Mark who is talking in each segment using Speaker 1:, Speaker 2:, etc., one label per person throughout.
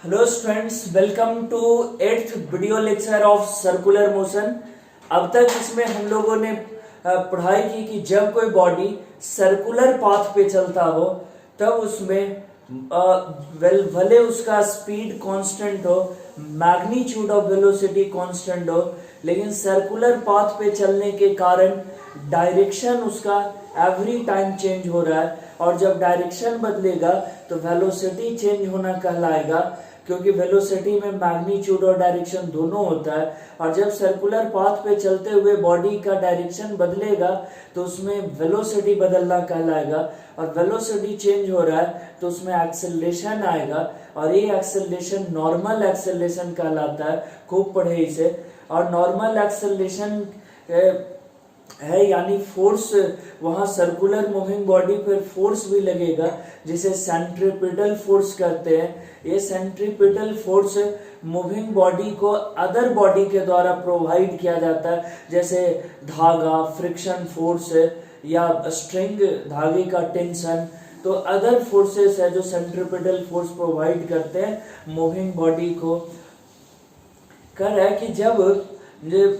Speaker 1: Hello students, welcome to 8th video lecture of circular motion. अब तक इसमें हम लोगों ने पढ़ाई की कि जब कोई बॉडी सर्कुलर पाथ पे चलता हो तब उसमें भले उसका स्पीड कांस्टेंट हो, मैग्नीट्यूड ऑफ वेलोसिटी कांस्टेंट हो, लेकिन सर्कुलर पाथ पे चलने के कारण डायरेक्शन उसका एवरी टाइम चेंज हो रहा है, और जब डायरेक्शन बदलेगा तो वेलोसिटी चेंज होना कहलाएगा, क्योंकि वेलोसिटी में मैग्नीट्यूड और डायरेक्शन दोनों होता है। और जब सर्कुलर पाथ पे चलते हुए बॉडी का डायरेक्शन बदलेगा तो उसमें वेलोसिटी बदलना कहलाएगा, और वेलोसिटी चेंज हो रहा है तो उसमें एक्सेलरेशन आएगा, और ये एक्सेलरेशन नॉर्मल एक्सेलरेशन कहलाता है। खूब पढ़े इसे। और नॉर्मल एक्सेलरेशन है यानी फोर्स, वहां सर्कुलर मूविंग बॉडी पर फोर्स भी लगेगा जिसे सेंट्रीपिटल फोर्स कहते हैं। ये सेंट्रीपिटल फोर्स मूविंग बॉडी को अदर बॉडी के द्वारा प्रोवाइड किया जाता है, जैसे धागा, फ्रिक्शन फोर्स या स्ट्रिंग, धागे का टेंशन। तो अदर फोर्सेस है जो सेंट्रीपिटल फोर्स प्रोवाइड करते हैं मूविंग बॉडी को। कह रहा है कि जब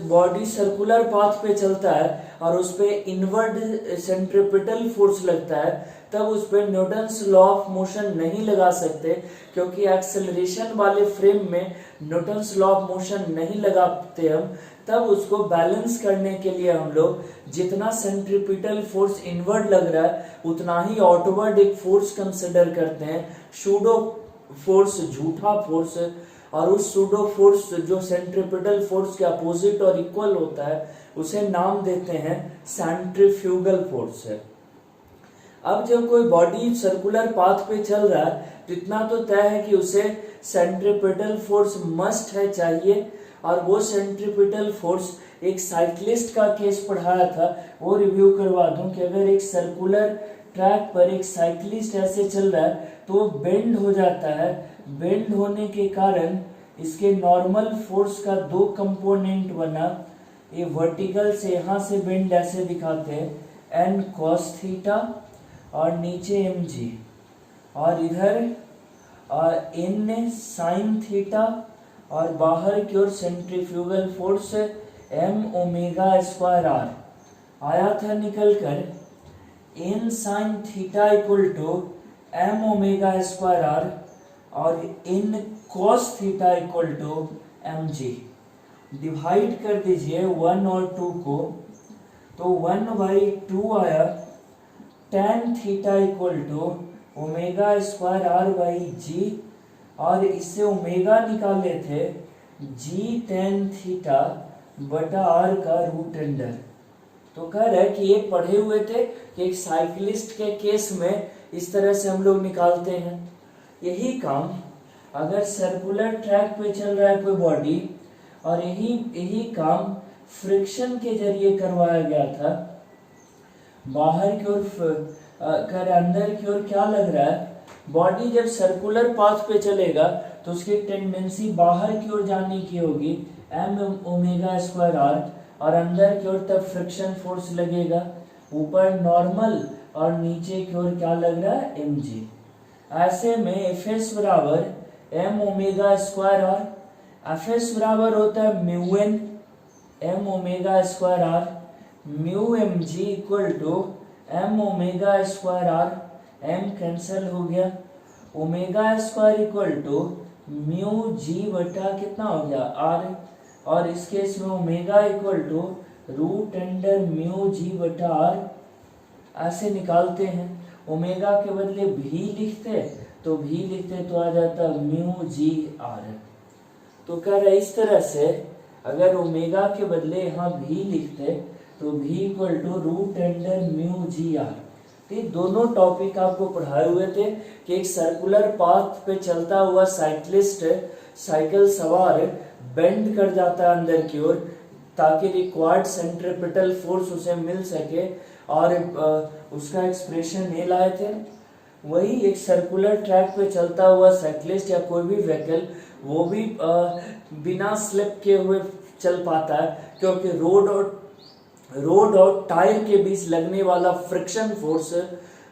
Speaker 1: बॉडी सर्कुलर पाथ पे चलता है और उस पे इनवर्ड सेंट्रीपिटल फोर्स लगता है, तब उस पे न्यूटन्स लॉ ऑफ मोशन नहीं लगा सकते, क्योंकि एक्सेलरेशन वाले फ्रेम में न्यूटन्स लॉ ऑफ मोशन नहीं लगाते हम। तब उसको बैलेंस करने के लिए हम लोग जितना सेंट्रीपिटल फोर्स इनवर्ड लग रहा है उतना ही आउटवर्ड एक फोर्स कंसिडर करते हैं, सूडो फोर्स, झूठा फोर्स। और उस सूडो फोर्स जो सेंट्रीपिटल फोर्स के अपोजिट और इक्वल होता है उसे नाम देते हैं सेंट्रीफ्यूगल फोर्स है। अब जब कोई बॉडी सर्कुलर पाथ पे चल रहा है तो इतना तो तय है कि उसे सेंट्रीपिटल फोर्स मस्ट है, चाहिए। और वो सेंट्रीपिटल फोर्स, एक साइक्लिस्ट का केस पढ़ाया था वो रिव्यू करवा दूं कि अगर एक सर्कुलर ट्रैक पर एक साइक्लिस्ट ऐसे चल रहा है तो वो बेंड हो जाता है। बेंड होने के कारण इसके नॉर्मल फोर्स का दो कंपोनेंट बना। ये वर्टिकल से यहां से बेंड ऐसे दिखाते हैं एन कॉस थीटा और नीचे एम जी, और इधर एन साइन थीटा, और बाहर की ओर centrifugal force M omega square R आया था निकल कर N sine theta equal to M omega square R और N cos theta equal to M G. Divide कर दीजिए 1 और 2 को, तो 1/2 आया tan theta equal to omega square R by G, और इससे ओमेगा निकाले थे जी tan थीटा बटा आर का रूट अंडर। तो कह रहे हैं कि ये पढ़े हुए थे कि एक साइकिलिस्ट के केस में इस तरह से हम लोग निकालते हैं। यही काम अगर सर्कुलर ट्रैक पे चल रहा है कोई बॉडी, और यही काम फ्रिक्शन के जरिए करवाया गया था। बाहर की ओर कर अंदर की ओर क्या लग रहा है, बॉडी जब सर्कुलर पाथ पे चलेगा तो उसकी टेंडेंसी बाहर की ओर जाने की होगी, एम ओमेगा स्क्वायर आर, और अंदर की ओर तब फ्रिक्शन फोर्स लगेगा। ऊपर नॉर्मल और नीचे की ओर क्या लग रहा है, एम जी। ऐसे में एफ एस बराबर M omega square R, F S बराबर होता है mu N M omega square R, mu M G equal to M omega square R, M cancel हो गया, omega square equal to mu G बटा कितना हो गया आर, और इस केस में omega equal to root under mu G बटा आर। ऐसे निकालते हैं। ओमेगा के बदले भी लिखते तो भी लिखते तो आ जाता म्यू जी आर। तो कह रहे इस तरह से अगर ओमेगा के बदले यहाँ भी लिखते तो भी equal to root under mu G R. तो दोनों टॉपिक आपको पढ़ाए हुए थे कि एक सर्कुलर पाथ पे चलता हुआ साइक्लिस्ट, साइकिल सवार बेंड कर जाता है अंदर की ओर ताकि रिक्वायर्ड सेंट्रीपिटल फोर्स उसे मिल सके, और उसका एक्सप्रेशन ये लाए थे। वही एक सर्कुलर ट्रैक पे चलता हुआ साइक्लिस्ट या कोई भी व्हीकल, वो भी बिना स्लिप किए हुए चल पाता है, क्योंकि रोड और टायर के बीच लगने वाला फ्रिक्शन फोर्स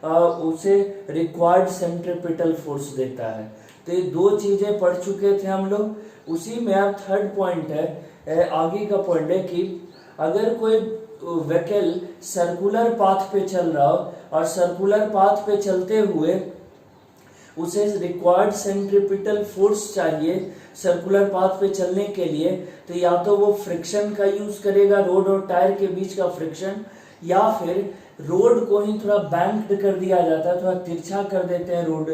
Speaker 1: उसे रिक्वायर्ड सेंट्रीपिटल फोर्स देता है। तो ये दो चीजें पढ़ चुके थे हम लोग। उसी में अब थर्ड पॉइंट है, आगे का पॉइंट है कि अगर कोई व्हीकल सर्कुलर पाथ पे चल रहा हो और सर्कुलर पाथ पे चलते हुए उसे रिक्वायर्ड सेंट्रीपिटल फोर्स चाहिए सर्कुलर पाथ पे चलने के लिए, तो या तो वो फ्रिक्शन का यूज करेगा, रोड और टायर के बीच का फ्रिक्शन, या फिर रोड को ही थोड़ा बैंक्ड कर दिया जाता है, थोड़ा तिरछा कर देते हैं, रोड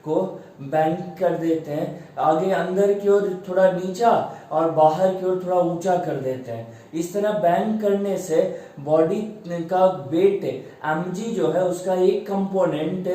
Speaker 1: को बैंक कर देते हैं, आगे अंदर की ओर थोड़ा नीचा और बाहर की ओर थोड़ा ऊंचा कर देते हैं। इस तरह बैंक करने से बॉडी का वेट mg जो है उसका एक कंपोनेंट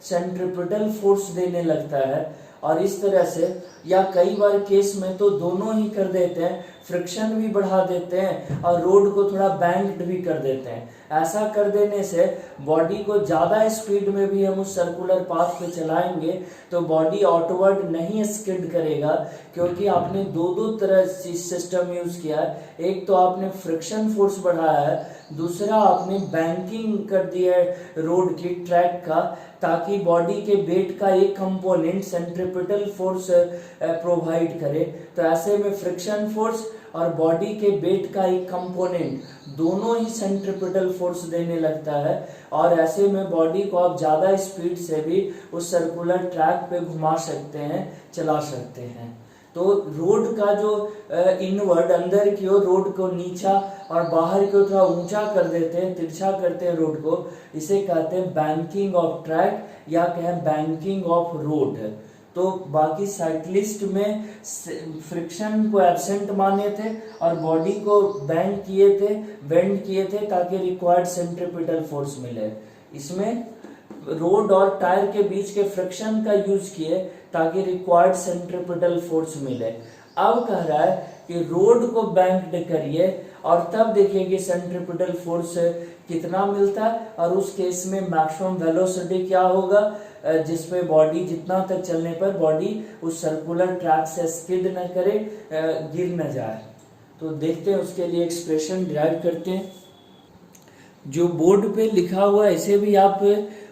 Speaker 1: सेंट्रीपिटल फोर्स देने लगता है, और इस तरह से या कई बार केस में तो दोनों ही कर देते हैं, फ्रिक्शन भी बढ़ा देते हैं और रोड को थोड़ा बैंक्ड भी कर देते हैं। ऐसा कर देने से बॉडी को ज्यादा स्पीड में भी हम उस सर्कुलर पाथ पे चलाएंगे तो बॉडी आउटवर्ड नहीं स्किड करेगा, क्योंकि आपने दो तरह सिस्टम यूज किया है। एक तो आपने फ्रिक्शन फोर्स बढ़ाया है, दूसरा आपने बैंकिंग कर दिया है रोड की ट्रैक का, ताकि बॉडी के वेट का एक कंपोनेंट सेंट्रीपिटल फोर्स प्रोवाइड करे। तो ऐसे में फ्रिक्शन फोर्स और बॉडी के वेट का एक कंपोनेंट दोनों ही सेंट्रीपिटल फोर्स देने लगता है, और ऐसे में बॉडी को आप ज्यादा स्पीड से भी उस सर्कुलर ट्रैक पे घुमा सकते हैं, चला सकते हैं। तो रोड का जो इनवर्ड अंदर की ओर रोड को नीचा और बाहर की ओर थोड़ा ऊंचा कर देते हैं, तिरछा करते हैं रोड को, इसे कहते हैं बैंकिंग ऑफ ट्रैक या कहें बैंकिंग ऑफ रोड। तो बाकी साइक्लिस्ट में फ्रिक्शन को एब्सेंट माने थे और बॉडी को बेंड किए थे ताकि रिक्वायर्ड सेंट्रीपिटल फोर्स मिले। इसमें रोड और टायर के बीच के फ्रिक्शन का यूज किए ताकि रिक्वायर्ड सेंट्रीपिटल फोर्स मिले। अब कह रहा है कि रोड को बैंक्ड करिए और तब देखिए कि सेंट्रीपिटल फोर्स कितना मिलता है, और उस केस में मैक्सिमम वेलोसिटी क्या होगा, जिसपे बॉडी जितना तक चलने पर बॉडी उस सर्कुलर ट्रैक से स्किड न करे, गिर न जाए। तो देखते हैं उसके लिए एक्सप्रेशन डिराइव करते हैं। जो बोर्ड पे लिखा हुआ है इसे भी आप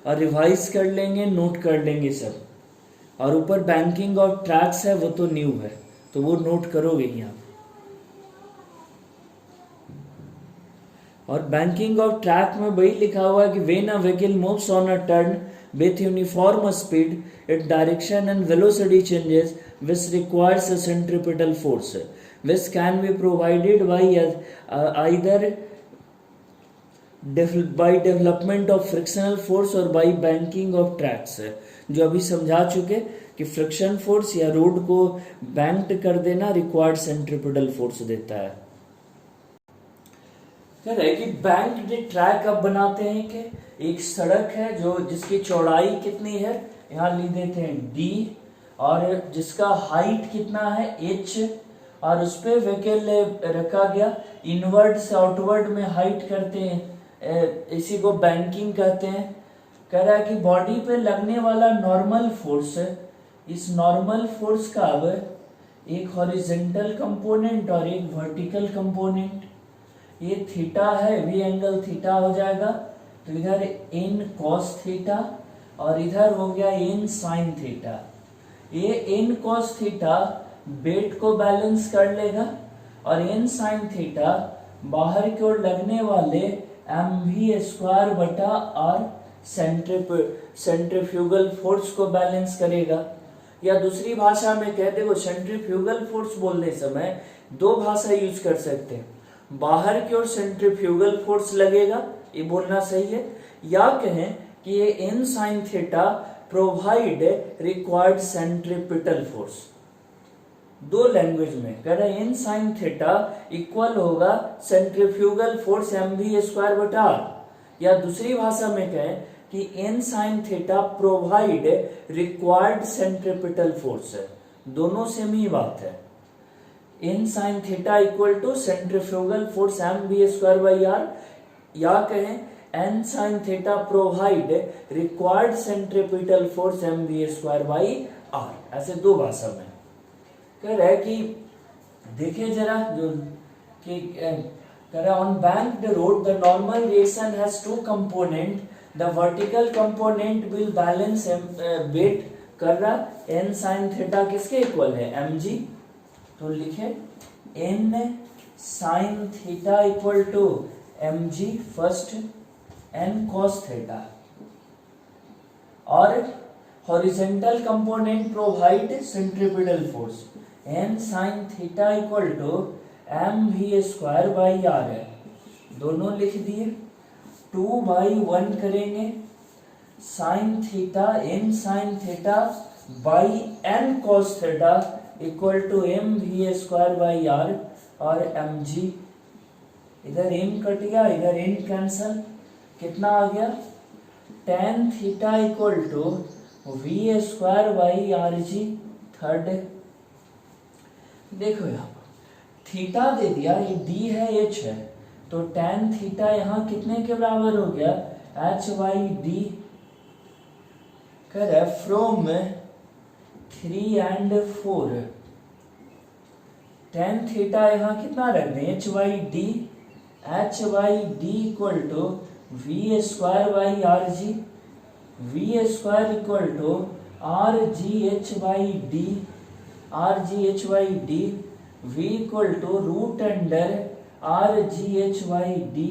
Speaker 1: रिवाइज कर लेंगे, नोट कर लेंगे सब, और ऊपर बैंकिंग ऑफ ट्रैक्स है वो तो न्यू है तो वो नोट करोगे ही आप। और बैंकिंग ऑफ ट्रैक में वही लिखा हुआ है कि when a vehicle moves on a turn with uniform speed, its direction and velocity changes, which requires a centripetal force, which can be provided by either by development of frictional force or by banking of tracks। जो अभी समझा चुके कि friction force या road को banked कर देना required centripetal force देता है। कह रहे कि बैंक्ड ट्रैक अब बनाते हैं कि एक सड़क है जो जिसकी चौड़ाई कितनी है, यहाँ लिख देते हैं d, और जिसका हाइट कितना है h, और उस पे व्हीकल रखा गया, इनवर्ड से आउटवर्ड में हाइट करते हैं, इसी को बैंकिंग कहते हैं। कह रहा है कि बॉडी पे लगने वाला नॉर्मल फोर्स, इस नॉर्मल फोर्स का अब एक हॉरिजॉन्टल कंपोनेंट और एक वर्टिकल कंपोनेंट, ये थीटा है, भी एंगल थीटा हो जाएगा, तो इधर n cos थीटा और इधर हो गया n sin थीटा। ये n cos थीटा वेट को बैलेंस कर लेगा और n sin थीटा बाहर की ओर लगने वाले mv स्क्वायर बटा r सेंट्रीफ्यूगल फोर्स को बैलेंस करेगा। या दूसरी भाषा में कहते हो, सेंट्रीफ्यूगल फोर्स बोलने समय दो भाषा यूज कर सकते हैं, बाहर की ओर सेंट्रीफ्यूगल फोर्स लगेगा, ये बोलना सही है, या कहें कि ये n sin theta provide required centripetal force. दो लैंग्वेज में कह रहे हैं n sin थीटा इक्वल होगा सेंट्रीफ्यूगल फोर्स mv स्क्वायर बटा r, या दूसरी भाषा में कहें कि n sin theta provide required centripetal force है। दोनों सेम ही बात है। n sin theta equal to centrifugal force mv square by r, या कहें n sin theta provide required centripetal force mv square by r। ऐसे दो भाषा में कह रहा है कि देखिए जरा, जो कि कह रहा है on banked road the normal reaction has two component, the vertical component will balance weight कर रहा, एन साइन थीटा किसके इक्वल है, mg। तो लिखे N sine theta equal to mg first, N cos theta, और horizontal component provide centripetal force, N sine theta equal to M V square by R है, दोनों लिख दिए। 2/1 करेंगे sine theta, N sine theta by N cos theta equal to M V square by R, और M G, इधर M cut गया, इधर N cancel, कितना आ गया, tan theta equal to V square by R G third. देखो यहाँ पर थीटा दे दिया, ये डी है एच है, तो टेन थीटा यहाँ कितने के बराबर हो गया, एच बाई डी कर फ्रॉम 3 and 4, टेन थीटा यहाँ कितना रख दें, H by D, H by D equal to V square by R G, V square equal to R G H by D, R G H by D, V equal to root under R G H by D.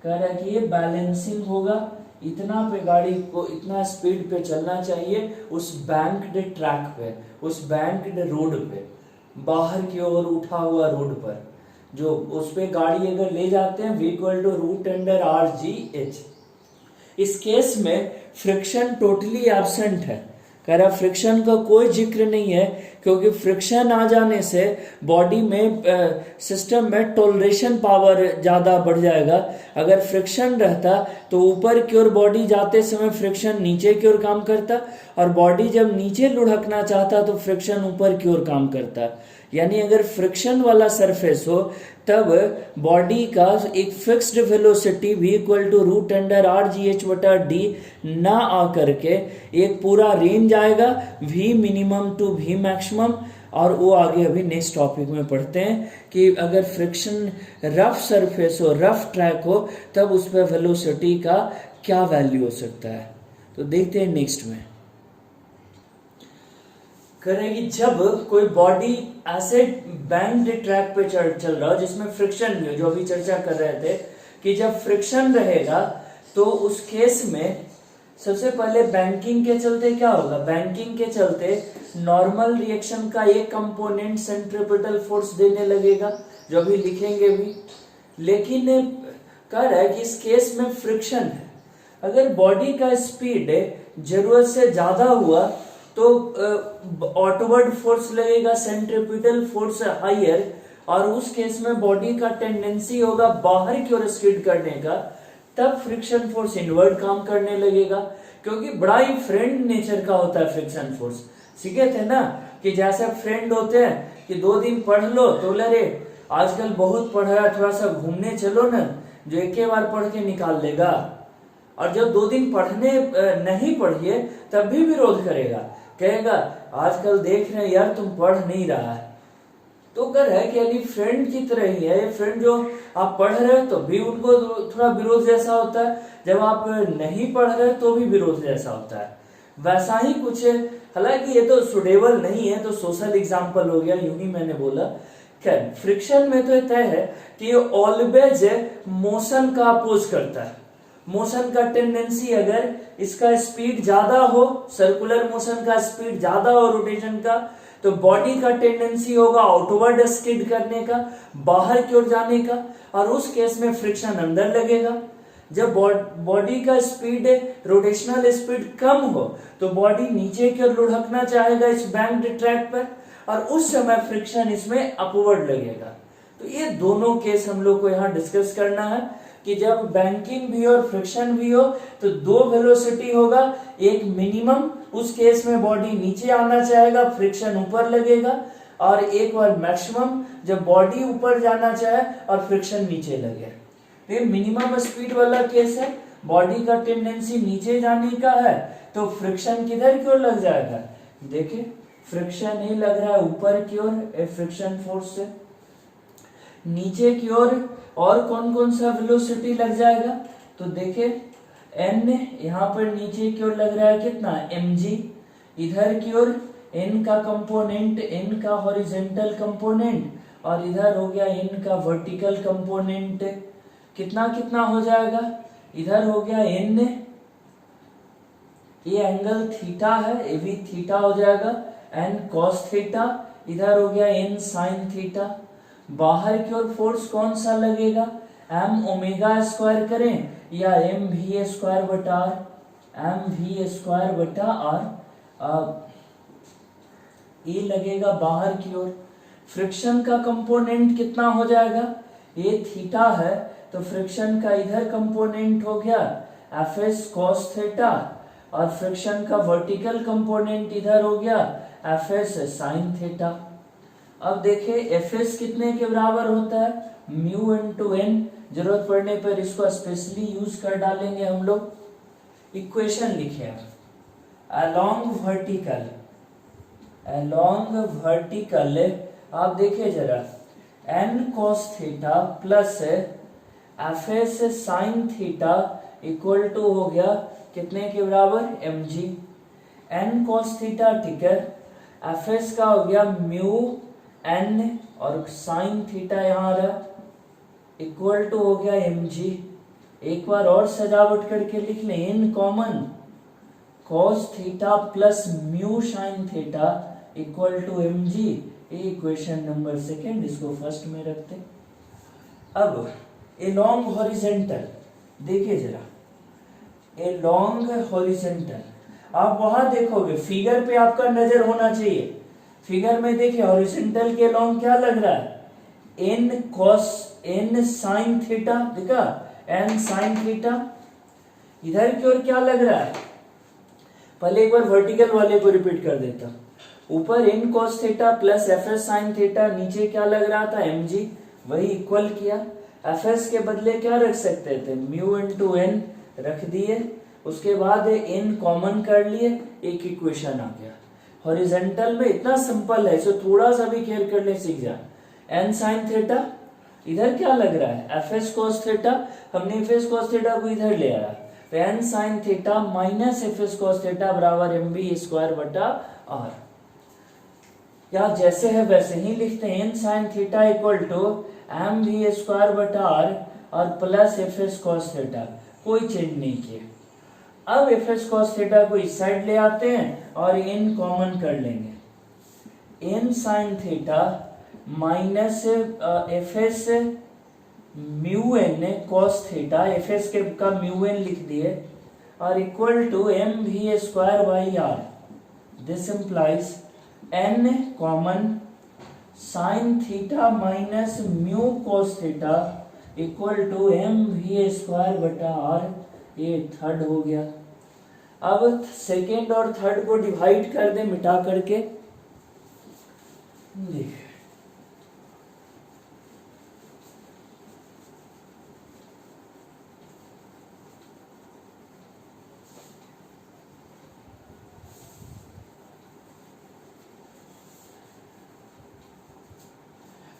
Speaker 1: कह रहा कि ये balancing होगा, इतना पे गाड़ी को इतना स्पीड पे चलना चाहिए उस बैंक्ड ट्रैक पे, उस बैंक्ड रोड पे, बाहर की ओर उठा हुआ रोड पर, जो उस पे गाड़ी अगर ले जाते हैं, V equal to root under R G H. इस केस में फ्रिक्शन टोटली एब्सेंट है, कह रहा फ्रिक्शन का कोई जिक्र नहीं है, क्योंकि फ्रिक्शन आ जाने से बॉडी में सिस्टम में टॉलरेशन पावर ज़्यादा बढ़ जाएगा। अगर फ्रिक्शन रहता तो ऊपर की ओर बॉडी जाते समय फ्रिक्शन नीचे की ओर काम करता, और बॉडी जब नीचे लुढ़कना चाहता तो फ्रिक्शन ऊपर की ओर काम करता। यानी अगर फ्रिक्शन वाला सरफेस हो तब बॉडी का एक fixed velocity v equal to root under R G H बटा डी ना आ करके एक पूरा रेंज आएगा v minimum to v maximum. और वो आगे अभी नेक्स्ट टॉपिक में पढ़ते हैं कि अगर फ्रिक्शन रफ सरफेस हो, रफ ट्रैक हो, तब उस पर वेलोसिटी का क्या वैल्यू हो सकता है। तो देखते हैं नेक्स्ट में करेंगे, जब कोई बॉडी ऐसे बैंक्ड ट्रैक पे चल रहा हो जिसमें फ्रिक्शन भी हो, जो अभी चर्चा कर रहे थे कि जब फ्रिक्शन रहेगा तो उस केस में सबसे पहले बैंकिंग के चलते क्या होगा, बैंकिंग के चलते नॉर्मल रिएक्शन का एक कंपोनेंट सेंट्रीपिटल फोर्स देने लगेगा, जो अभी लिखेंगे भी। लेकिन कह रहा है कि इस केस में फ्रिक्शन है, अगर बॉडी का स्पीड जरूरत से ज्यादा हुआ तो ऑटवर्ड फोर्स लगेगा, सेंट्रीपिटल फोर्स हायर, और उस केस में बॉडी का टेंडेंसी होगा बाहर की ओर स्किड करने का, तब फ्रिक्शन फोर्स इनवर्ट काम करने लगेगा, क्योंकि बड़ा ही फ्रेंड नेचर का होता है फ्रिक्शन फोर्स। सीखे थे ना कि जैसे फ्रेंड होते हैं कि 2 दिन पढ़ लो तो अरे आजकल बहुत पढ़ा है, थोड़ा सा घूमने चलो ना, जो एक ही बार पढ़ के निकाल लेगा, और जब 2 दिन पढ़ने नहीं पढ़िए तब भी विरोध करेगा, कहेगा आजकल देख रहे हैं यार तुम पढ़ नहीं रहा है। तो कर है कि यानी फ्रेंड की तरह ही है, फ्रेंड जो आप पढ़ रहे हो तो भी उनको थोड़ा विरोध जैसा होता है, जब आप नहीं पढ़ रहे तो भी विरोध जैसा होता है, वैसा ही कुछ है। हालांकि ये तो सुटेबल नहीं है, तो सोशल एग्जाम्पल हो गया, यूं ही मैंने बोला। खैर फ्रिक्शन में तो तय है कि ये ऑलवेज मोशन का अपोज करता है, मोशन का टेंडेंसी अगर इसका स्पीड ज्यादा हो, सर्कुलर मोशन का स्पीड ज्यादा हो रोटेशन का, तो बॉडी का टेंडेंसी होगा आउटवर्ड स्किड करने का, बाहर की ओर जाने का, और उस केस में फ्रिक्शन अंदर लगेगा। जब बॉडी का स्पीड रोटेशनल स्पीड कम हो तो बॉडी नीचे की ओर लुढ़कना चाहेगा इस बैंक्ड ट्रैक पर, और उस समय फ्रिक्शन इसमें अपवर्ड लगेगा। तो ये दोनों केस हम लोग को यहाँ डिस्कस करना है कि जब बैंकिंग भी हो और फ्रिक्शन भी हो तो 2 वेलोसिटी होगा, एक मिनिमम, उस केस में बॉडी नीचे आना चाहेगा, फ्रिक्शन ऊपर लगेगा, और एक बार मैक्सिमम जब बॉडी ऊपर जाना चाहे और फ्रिक्शन नीचे लगे। ये मिनिमम स्पीड वाला केस है, बॉडी का टेंडेंसी नीचे जाने का है, तो फ्रिक्शन किधर की ओर लग जाएगा, देखिए फ्रिक्शन ही लग रहा है ऊपर की ओर फ्रिक्शन फोर्स से, नीचे की ओर और कौन कौन सा वेलोसिटी लग जाएगा, तो देखिए n यहाँ पर नीचे की ओर लग रहा है कितना mg, इधर की ओर n का कंपोनेंट, n का हॉरिजेंटल कंपोनेंट, और इधर हो गया n का वर्टिकल कंपोनेंट। कितना कितना हो जाएगा, इधर हो गया n, ये एंगल थीटा है, ये भी थीटा हो जाएगा, n cos थीटा, इधर हो गया n sin थीटा। बाहर की ओर फोर्स कौन सा लगेगा, m ओमेगा स्क्वायर करें या m v स्क्वायर बटा r, m v स्क्वायर बटा r, ये लगेगा बाहर की ओर। फ्रिक्शन का कंपोनेंट कितना हो जाएगा, ये थीटा है तो फ्रिक्शन का इधर कंपोनेंट हो गया एफ एस कॉस थीटा, और फ्रिक्शन का वर्टिकल कंपोनेंट इधर हो गया एफ एस साइन थीटा। अब देखिए एफ एस कितने के बराबर होता है, म्यू इनटू एन, जरूरत पड़ने पर इसको स्पेशली यूज कर डालेंगे हम लोग। इक्वेशन लिखे अलोंग वर्टिकल, आप देखिए जरा, n cos theta plus F S sine theta equal to हो गया कितने के बराबर, mg। n cos थीटा ठीक है, एफ एस का हो गया म्यू n, और साइन थीटा यहाँ रहा, इक्वल टू हो गया mg। एक बार और सजावट करके लिख लें, n common, cos theta plus mu sine theta equal to mg। Equation number second, इसको फर्स्ट में रखते। अब एलोंग हॉरिजेंटल देखिए जरा, एलोंग हॉरिजेंटल, आप वहां देखोगे फिगर पे आपका नजर होना चाहिए। फिगर में देखिए हॉरिजेंटल के एलोंग क्या लग रहा है, n cos n sin theta, देखा n sin थीटा। इधर की ओर क्या लग रहा है, पहले एक बार वर्टिकल वाले को रिपीट कर देता, ऊपर n cos theta plus F S sine theta, नीचे क्या लग रहा था mg, वही इक्वल किया। एफ एस के बदले क्या रख सकते थे, म्यू इनटू n रख दिए, उसके बाद n कॉमन कर लिए, एक इक्वेशन आ गया। हॉरिजेंटल में इतना सिंपल है, इसे थोड़ा सा भी केयर कर ले सीख जा। n साइन थीटा, इधर क्या लग रहा है एफ एस कॉस थीटा, हमने एफ एस कॉस थीटा को इधर ले आया, तो n sine theta minus F S cos theta बराबर एम बी स्क्वायर बटा r। या जैसे है वैसे ही लिखते हैं, n sine theta equal to M V square बटा r और plus F S cos theta, कोई चेंज नहीं किया। अब एफ एस कॉस थीटा को इस साइड ले आते हैं और n कॉमन कर लेंगे, n sine theta minus F S mu N cos theta, F S के का म्यू एन लिख दिए, और equal to M V square by R. This implies n common sine theta minus mu cos theta equal to M V square बटा R. ये third हो गया। अब सेकेंड और थर्ड को डिवाइड कर दे मिटा करके, देख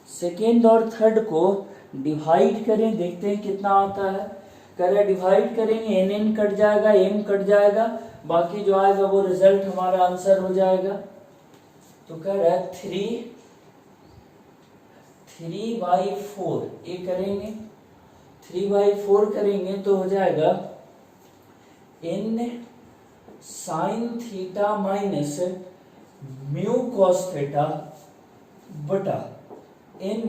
Speaker 1: सेकेंड और थर्ड को डिवाइड करें, देखते हैं कितना आता है। करें डिवाइड करेंगे, एन एन कट जाएगा, एम कट जाएगा, बाकी जो आएगा वो रिजल्ट हमारा आंसर हो जाएगा। तो कह रहा है 3/4, ये करेंगे 3/4 करेंगे तो हो जाएगा n sine theta minus mu cos theta बटा n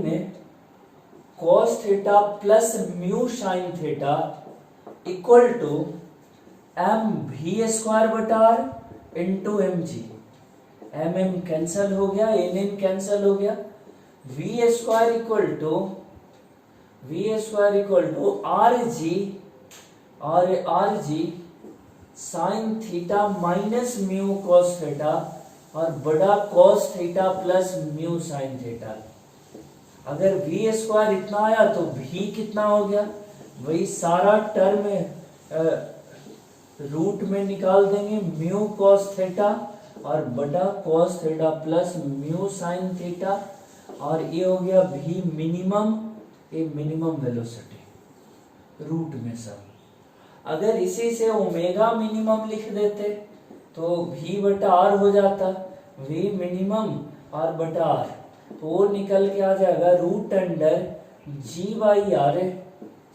Speaker 1: cos theta plus mu sine theta equal to M V square बटा R into M G. M M cancel हो गया, एन एन कैंसल हो गया, V square equal to R G, और R G sine theta minus mu cos theta और बड़ा cos theta plus mu sine theta. अगर v square इतना आया तो v कितना हो गया, वही सारा टर्म रूट में निकाल देंगे, म्यू कॉस थीटा और बड़ा cos theta plus mu sine theta, और ये हो गया v मिनिमम, ये मिनिमम वेलोसिटी रूट में सब। अगर इसी से ओमेगा मिनिमम लिख देते तो V बटा R हो जाता, V मिनिमम R बटा R, तो वो निकल के आ जाएगा root under G by R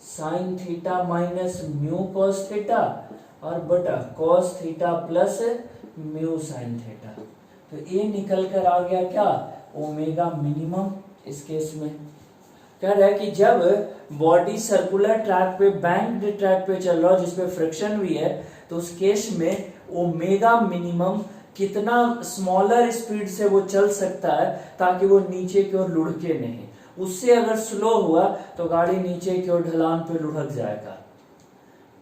Speaker 1: sine theta minus mu cos theta और बटा cos theta plus mu sine theta. तो ये निकल कर आ गया क्या, ओमेगा मिनिमम। इस केस में कह रहा है कि जब बॉडी सर्कुलर ट्रैक पे, बैंक्ड ट्रैक पे चल रहा हो जिसपे फ्रिक्शन भी है, तो उस केस में ओमेगा मिनिमम कितना स्मॉलर स्पीड से वो चल सकता है ताकि वो नीचे की ओर लुढ़के नहीं। उससे अगर स्लो हुआ तो गाड़ी नीचे की ओर ढलान पे लुढ़क जाएगा।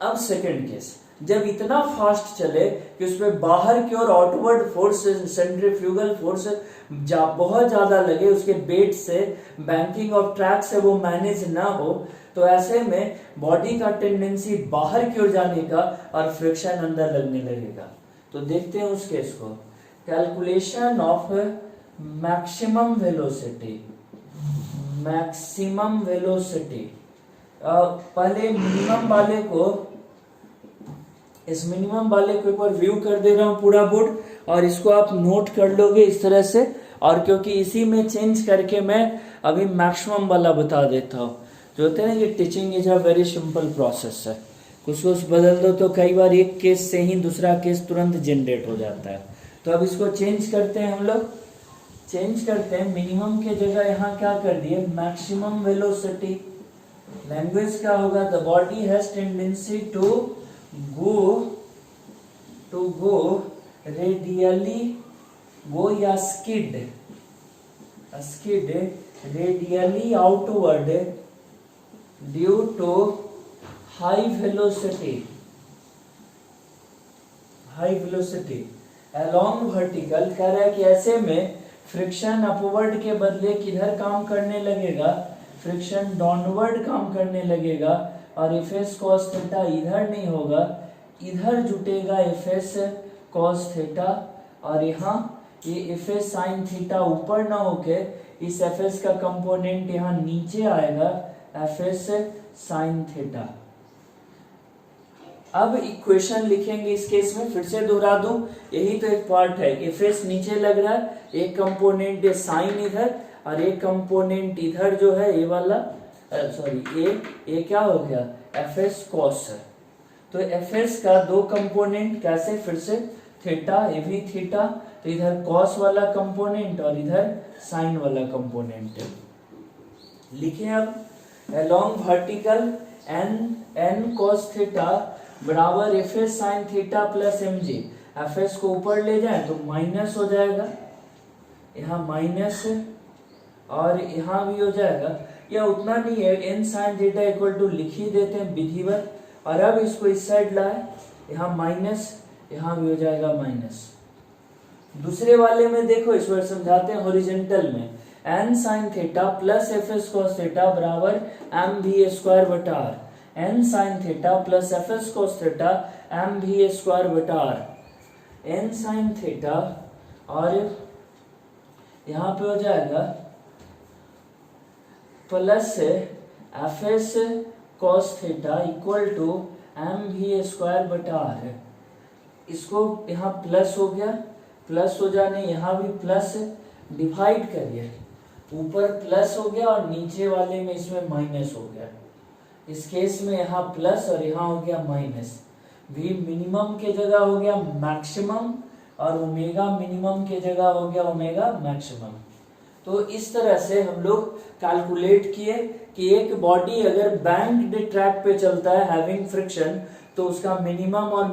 Speaker 1: अब सेकंड केस, जब इतना फास्ट चले कि उसमें बाहर की ओर आउटवर्ड फोर्स, सेंट्रीफ्यूगल फोर्स बहुत ज्यादा लगे, उसके वेट से, बैंकिंग ऑफ ट्रैक से वो मैनेज ना हो, तो ऐसे में बॉडी का टेंडेंसी बाहर की ओर जाने का और फ्रिक्शन अंदर लगने लगेगा। तो देखते हैं उस केस को। Calculation of maximum velocity, maximum velocity. पहले मिनिमम वाले को, इस मिनिमम वाले को एक बार व्यू कर दे रहा हूं पूरा बोर्ड, और इसको आप नोट कर लोगे इस तरह से। और क्योंकि इसी में चेंज करके मैं अभी मैक्सिमम वाला बता देता हूँ। जो होते हैं ना कि teaching is a very simple process है, कुछ बदल दो तो कई बार एक केस से ही दूसरा केस तुरंत जनरेट हो जाता है। तो अब इसको चेंज करते हैं हम लोग, चेंज करते हैं। मिनिमम के जगह यहाँ क्या कर दिए, मैक्सिमम वेलोसिटी। लैंग्वेज क्या होगा, the body has tendency to go radially, go या skid radially outward due to high velocity along vertical. कह रहा है कि ऐसे में फ्रिक्शन अपवर्ड के बदले किधर काम करने लगेगा, फ्रिक्शन डाउनवर्ड काम करने लगेगा, और एफ एस कॉस थीटा इधर नहीं होगा, इधर जुटेगा एफ एस कॉस थीटा, और यहाँ ये एफ एस साइन थीटा ऊपर ना होके इस एफ एस का कंपोनेंट यहाँ नीचे आएगा, एफ एस साइन थीटा। अब इक्वेशन लिखेंगे इस केस में, फिर से दोहरा दूं, यही तो एक पार्ट है। एफ एस नीचे लग रहा है, एक कंपोनेंट है साइन इधर और एक कंपोनेंट इधर जो है ये वाला, सॉरी ये क्या हो गया, एफ एस कॉस है। तो एफ एस का दो कंपोनेंट कैसे, फिर से थीटा, ये भी थीटा, तो इधर कॉस वाला कंपोनेंट और इधर साइन वाला कंपोनेंट लिखे। अब along vertical N cos theta बराबर F S sine theta plus M G. F S को ऊपर ले जाए तो माइनस हो जाएगा, यहाँ माइनस और यहाँ भी हो जाएगा, या उतना नहीं है, N sine theta equal to लिख ही देते हैं विधिवत। और अब इसको इस साइड लाए, यहाँ माइनस, यहाँ भी हो जाएगा माइनस। दूसरे वाले में देखो, इस बार समझाते हैं हॉरिजॉन्टल में, N sine theta plus F S cos theta बराबर एम वी स्क्वायर बटा R. N sine theta plus F S cos theta M V square बटा आर। एन साइन थीटा और यहाँ पे हो जाएगा plus F S cos theta equal to M V square बटा R. इसको यहाँ प्लस हो गया, प्लस हो जाने यहाँ भी प्लस, डिवाइड करिए, ऊपर प्लस हो गया और नीचे वाले में इसमें माइनस हो गया। इस केस में यहाँ प्लस और यहाँ हो गया माइनस। वी मिनिमम के जगह हो गया मैक्सिमम और ओमेगा मिनिमम के जगह हो गया ओमेगा मैक्सिमम। तो इस तरह से हम लोग कैलकुलेट किए कि एक बॉडी अगर बैंक्ड ट्रैक पे चलता है हैविंग फ्रिक्शन, तो उसका मिनिमम और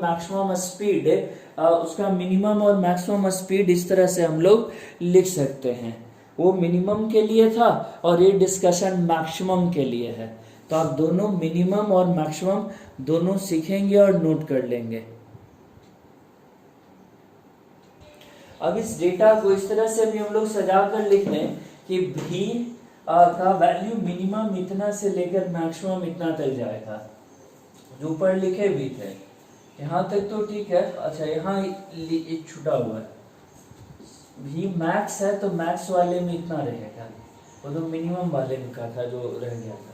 Speaker 1: मैक्सिमम स्पीड इस तरह से हम लोग लिख सकते हैं। वो मिनिमम के लिए था और ये डिस्कशन मैक्सिमम के लिए है। तो आप दोनों मिनिमम और मैक्सिमम दोनों सीखेंगे और नोट कर लेंगे। अब इस डेटा को इस तरह से भी हम लोग सजा कर लिख लें कि भी का वैल्यू मिनिमम इतना से लेकर मैक्सिमम इतना तक जाएगा, जो ऊपर लिखे भी थे। यहाँ तक तो ठीक है। अच्छा, यहाँ एक छुटा हुआ है, भी मैक्स है तो मैक्स वाले में इतना रहेगा, वो तो मिनिमम वाले में का था जो रह गया था।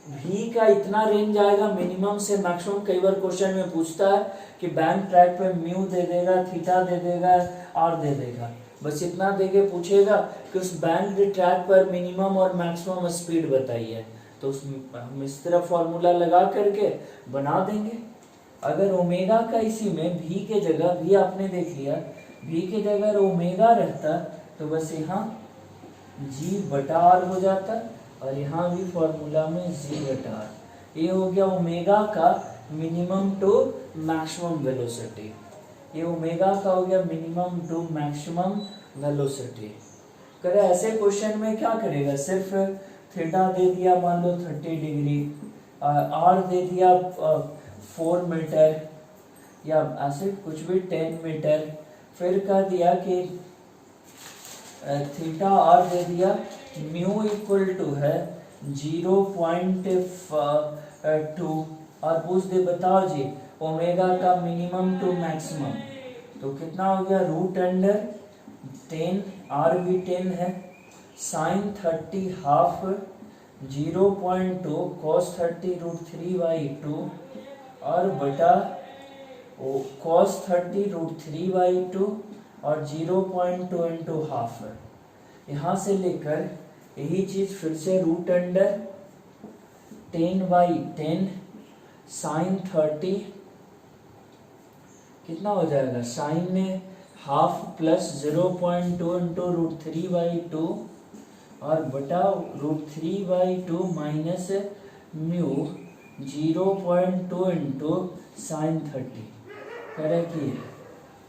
Speaker 1: भी का इतना रेंज आएगा मिनिमम से मैक्सिमम। कई बार क्वेश्चन में पूछता है कि बैंक ट्रैक पे म्यू दे देगा, थीटा दे देगा, आर दे देगा, बस इतना देके पूछेगा कि उस बैंक ट्रैक पर मिनिमम और मैक्सिमम स्पीड बताइए, तो हम इस तरह फॉर्मूला लगा करके बना देंगे। अगर ओमेगा का इसी में भी के जगह, भी आपने देख लिया, भी के जगह ओमेगा रहता तो बस यहाँ जी बटा आर हो जाता, और यहाँ भी फॉर्मूला में जी बटा आर। ये हो गया ओमेगा का मिनिमम टू मैक्सिमम वेलोसिटी। ये ओमेगा का हो गया मिनिमम टू मैक्सिमम वेलोसिटी। करे ऐसे क्वेश्चन में क्या करेगा, सिर्फ थीटा दे दिया मान लो 30 डिग्री, आर दे दिया 4 मीटर या ऐसे कुछ भी 10 मीटर, फिर कह दिया कि थीटा आर दे दिया, म्यू इक्वल टू है 0.2, और पूछ दे बताओ जी ओमेगा का मिनिमम टू मैक्सिमम, तो कितना हो गया रूट अंडर 10, आर भी 10 है, साइन 30 हाफ 0.2 कॉस 30 रूट 3/2 और बटा कॉस 30 रूट 3/2 और 0.2 इंटू हाफ। यहाँ से लेकर यही चीज फिर से रूट अंडर 10/10 साइन 30 कितना हो जाएगा, साइन में हाफ प्लस 0.2 इंटू रूट 3/2 और बटा root 3/2 minus mu 0.2 into sine 30 correct.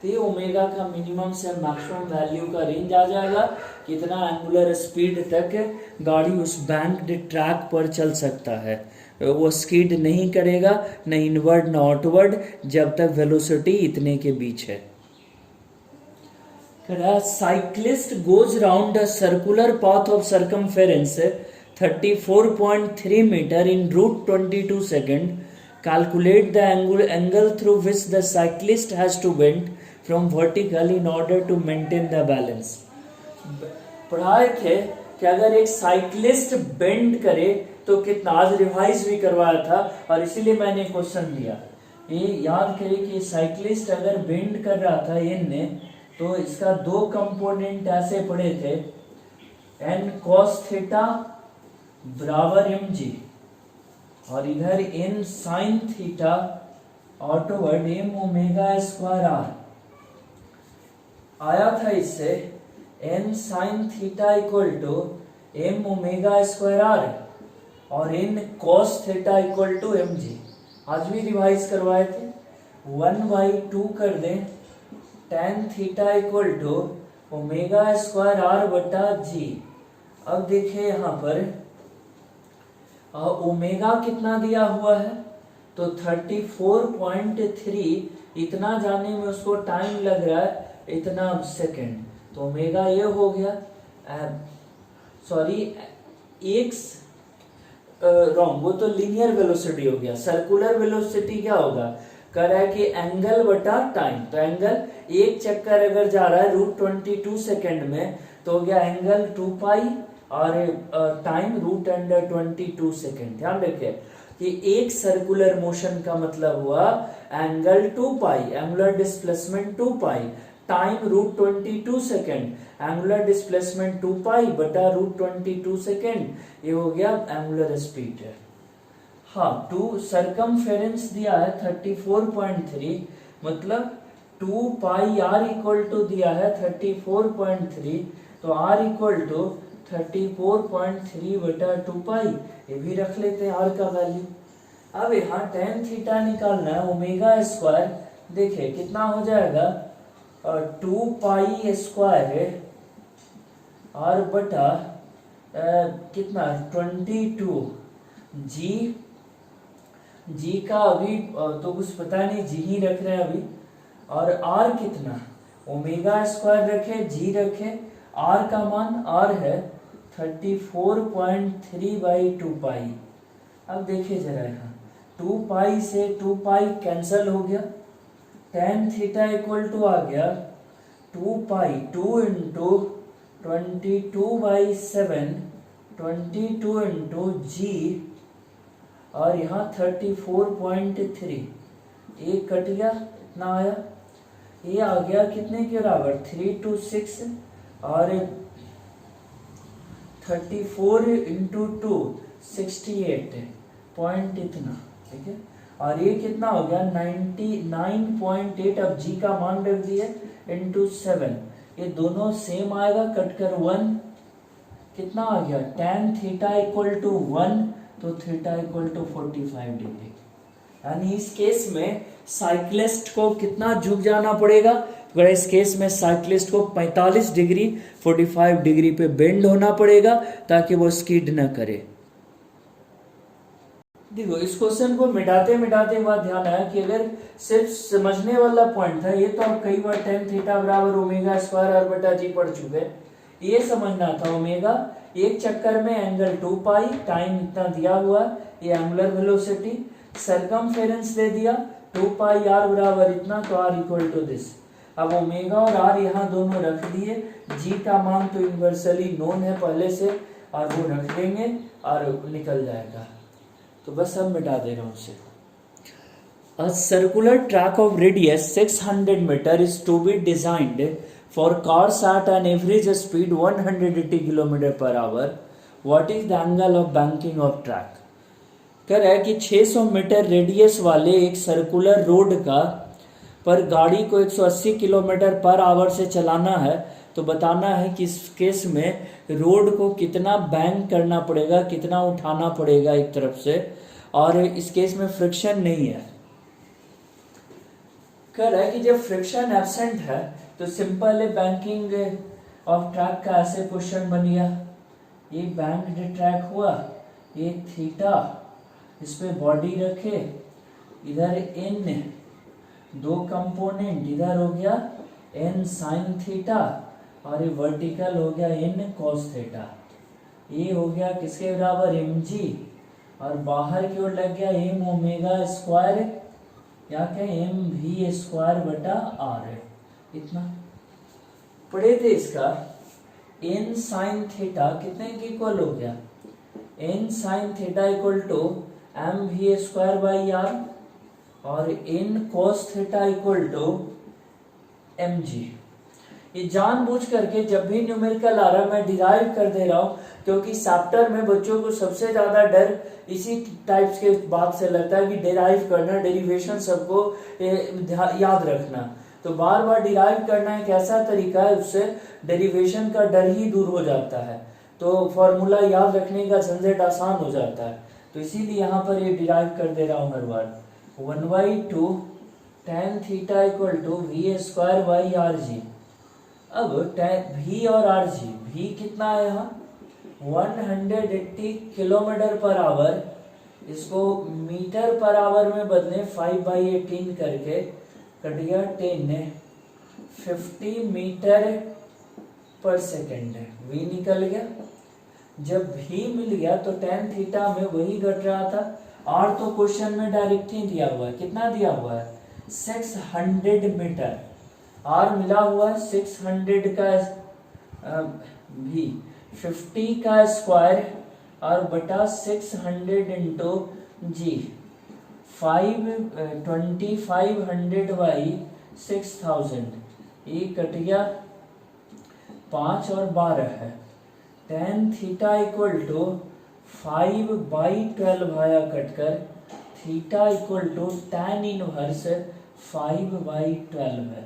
Speaker 1: तो ये ओमेगा का मिनिमम से मैक्सिमम वैल्यू का रेंज आ जाएगा, कितना एंगुलर स्पीड तक गाड़ी उस बैंक्ड ट्रैक पर चल सकता है। वो स्किड नहीं करेगा न इनवर्ड न आउटवर्ड जब तक वेलोसिटी इतने के बीच है। Cyclist goes round a circular path of circumference 34.3 metre in root 22 second. Calculate the angle through which the cyclist has to bend from vertical in order to maintain the balance. पढ़ाए थे कि अगर एक cyclist bend करे तो कितना, आज revise भी करवाया था और इसीलिए मैंने क्वेश्चन दिया। ये याद करें कि साइक्लिस्ट अगर बेंड कर रहा था एन ने, तो इसका दो कंपोनेंट ऐसे पढ़े थे, एन कॉस थीटा बराबर एम जी, और इधर n sine theta outward m omega square R आया था। इससे n sine theta equal to m omega square R और n cos theta equal to m G. आज भी रिवाइज करवाए थे, 1/2 कर दें tan theta equal to omega square R बटा जी। अब देखिए यहाँ पर ओमेगा कितना दिया हुआ है, तो 34.3, इतना जाने में उसको टाइम लग रहा है इतना सेकंड, तो ओमेगा ये हो गया, सॉरी एक्स रॉन्ग, वो तो लीनियर वेलोसिटी हो गया। सर्कुलर वेलोसिटी क्या होगा, कह रहा है कि एंगल बटा टाइम, तो एंगल एक चक्कर अगर जा रहा है रूट 22 सेकेंड में तो हो गया एंगल 2 पाई और टाइम रूट अंडर 22 सेकेंड। ध्यान रखिए कि एक सर्कुलर मोशन का मतलब हुआ angle 2 pi, angular displacement 2 pi, time root 22 second, angular displacement 2 pi बटा रूट 22 सेकेंड, ये हो गया एंगुलर स्पीड। हाँ, टू सर्कमफेरेंस दिया है 34.3, मतलब 2 पाई आर इक्वल टू दिया है 34.3, तो आर इक्वल टू 34.3 बटा 2 पाई, ये भी रख लेते हैं आर का वैल्यू। अब यहाँ tan थीटा निकालना है, ओमेगा स्क्वायर, देखिए कितना हो जाएगा 2 पाई स्क्वायर आर बटा कितना 22 जी का अभी तो कुछ पता नहीं, जी ही रख रहे हैं अभी, और आर कितना, ओमेगा स्क्वायर रखे, जी रखे, आर का मान आर है 34.3/2 पाई। अब देखिए जरा यहाँ 2 पाई से 2 पाई कैंसल हो गया, tan थीटा इक्वल टू आ गया 2 पाई 2 इंटू 22/7, 22 इंटू जी और यहाँ 34.3, एक कट गया, कितना आया, ये आ गया कितने के बराबर, 326, और 34 इंटू 2 68 पॉइंट इतना, ठीक है। और ये कितना हो गया 99.8, अब जी का मान रख दिए इंटू 7, ये दोनों सेम आएगा, कट कर 1, कितना आ गया tan थीटा इक्वल टू 1, तो थीटा इक्वल टू 45 डिग्री। यानी इस केस में साइक्लिस्ट को कितना झुक जाना पड़ेगा, अगर इस केस में साइक्लिस्ट को 45 डिग्री 45 डिग्री पे बेंड होना पड़ेगा ताकि वो स्किड न करे। देखो इस क्वेश्चन को मिटाते मिटाते हुआ ध्यान आया कि अगर सिर्फ समझने वाला पॉइंट था, ये तो आप कई बार tan थीटा बराबर ओमेगा स्क्वायर आर बटा जी पढ़ चुके हैं, ये समझना था ओमेगा एक चक्कर में एंगल 2 पाई, टाइम इतना दिया हुआ, ये एंगुलर वेलोसिटी, सरकमफेरेंस दे दिया 2 पाई आर बराबर इतना, तो आर इक्वल टू दिस। अब ओमेगा और आर यहाँ दोनों रख दिए, जी का मान तो यूनिवर्सली नोन है पहले से, और वो रख देंगे और निकल जाएगा। तो बस अब मिटा दे रहा हूँ उसे। A circular track of radius 600 meter is to be designed for cars at an average speed 180 km per hour. What is the angle of banking of track? कह रहा है कि 600 मीटर रेडियस वाले एक सर्कुलर रोड का पर गाड़ी को 180 किलोमीटर पर आवर से चलाना है, तो बताना है कि इस केस में रोड को कितना बैंक करना पड़ेगा, कितना उठाना पड़ेगा एक तरफ से, और इस केस में फ्रिक्शन नहीं है। कह रहा है कि जब फ्रिक्शन एब्सेंट है तो सिंपल है बैंकिंग ऑफ ट्रैक का ऐसे क्वेश्चन बन गया, ये बैंक्ड ट्रैक हुआ, ये थीटा, इस पे बॉडी रखे, इधर n दो कंपोनेंट, इधर हो गया n साइन थीटा और ये वर्टिकल हो गया n कॉस थीटा, ये हो गया किसके बराबर mg, और बाहर की ओर लग गया m ओमेगा स्क्वायर, या क्या एम वी स्क्वायर बटा आर, इतना पढ़े थे इसका। n साइन थीटा कितने की इक्वल हो गया, n sine theta equal to M V square by R, और n cos theta equal to M G. ये जानबूझ करके जब भी न्यूमेरिकल आ रहा मैं डिराइव कर दे रहा हूँ, क्योंकि चैप्टर में बच्चों को सबसे ज्यादा डर इसी टाइप्स के बात से लगता है कि डिराइव करना, डेरिवेशन सबको याद रखना, तो बार बार डिराइव करना एक ऐसा तरीका है उससे डेरिवेशन का डर ही दूर हो जाता है, तो फॉर्मूला याद रखने का झंझट आसान हो जाता है। तो इसीलिए यहाँ पर ये डिराइव कर दे रहा हूँ हर बार। 1/2 tan theta equal to V square by R G. अब v और आर जी, v कितना है यहाँ 180 किलोमीटर पर आवर, इसको मीटर पर आवर में बदले 5/18 करके, कट गया 10, 50 मीटर पर सेकेंड है, v निकल गया। जब v मिल गया तो tan थीटा में वही घट रहा था, r तो क्वेश्चन में डायरेक्ट ही दिया हुआ है, कितना दिया हुआ है 600 मीटर, r मिला हुआ है 600 का v, 50 का स्क्वायर और बटा 600 इंटू जी, 2500 बाई 6000, ये कट गया 5 और 12 है। tan थीटा इक्वल टू 5/12 आया कटकर, theta equal to tan inverse 5/12 है,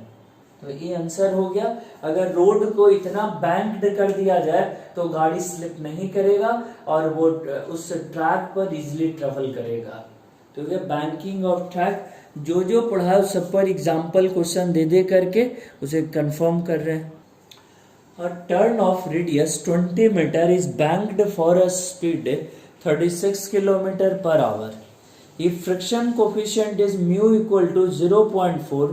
Speaker 1: तो ये आंसर हो गया। अगर रोड को इतना बैंक्ड कर दिया जाए तो गाड़ी स्लिप नहीं करेगा और वो उस ट्रैक पर इजीली ट्रेवल करेगा। तो ये बैंकिंग ऑफ ट्रैक जो जो पढ़ा है उस सब पर एग्जाम्पल क्वेश्चन दे दे करके उसे कंफर्म कर रहे हैं। A turn of radius 20 meter is banked for a speed 36 km per hour. If friction coefficient is mu equal to 0.4,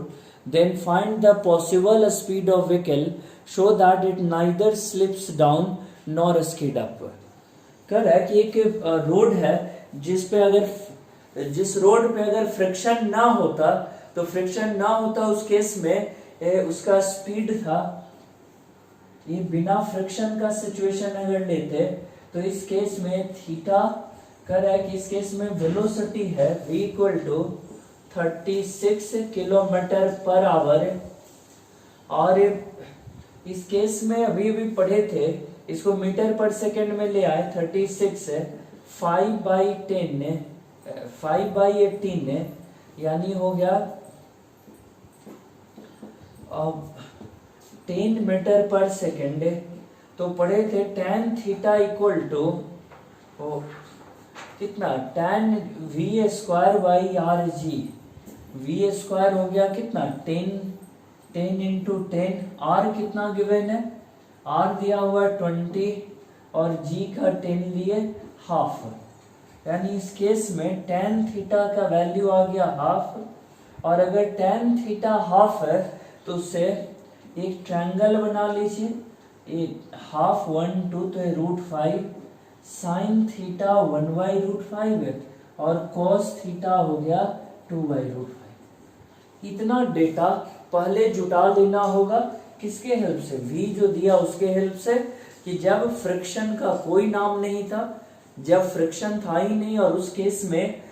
Speaker 1: then find the possible speed of vehicle so that it neither slips down nor skid up. कह रहा है कि एक road है जिस road पे अगर friction ना होता तो फ्रिक्शन ना होता उस केस में उसका स्पीड था, ये बिना फ्रिक्शन का सिचुएशन अगर लेते तो इस केस में थीटा कह रहा है कि इस केस में वेलोसिटी है v इक्वल टू 36 किलोमीटर पर आवर, और इस केस में अभी अभी पढ़े थे, इसको मीटर पर सेकंड में ले आए। 36 5/18 यानी हो गया अब 10 मीटर पर सेकंड। तो पढ़े थे tan थीटा इक्वल टू कितना, tan v square by R ji. v square हो गया कितना 10 इंटू 10, r कितना गिवन है, r दिया हुआ 20 और g का 10 लिए हाफ, यानी इस केस में tan थीटा का वैल्यू आ गया हाफ। और अगर tan थीटा हाफ है तो उससे एक ट्रायंगल बना लीजिए, एक हाफ 1 2, तो ये √5, साइन थीटा 1/√5 है और cos थीटा हो गया 2/√5। इतना डेटा पहले जुटा लेना होगा, किसके हेल्प से, v जो दिया उसके हेल्प से, कि जब फ्रिक्शन का कोई नाम नहीं था, जब फ्रिक्शन था ही नहीं, और उस केस में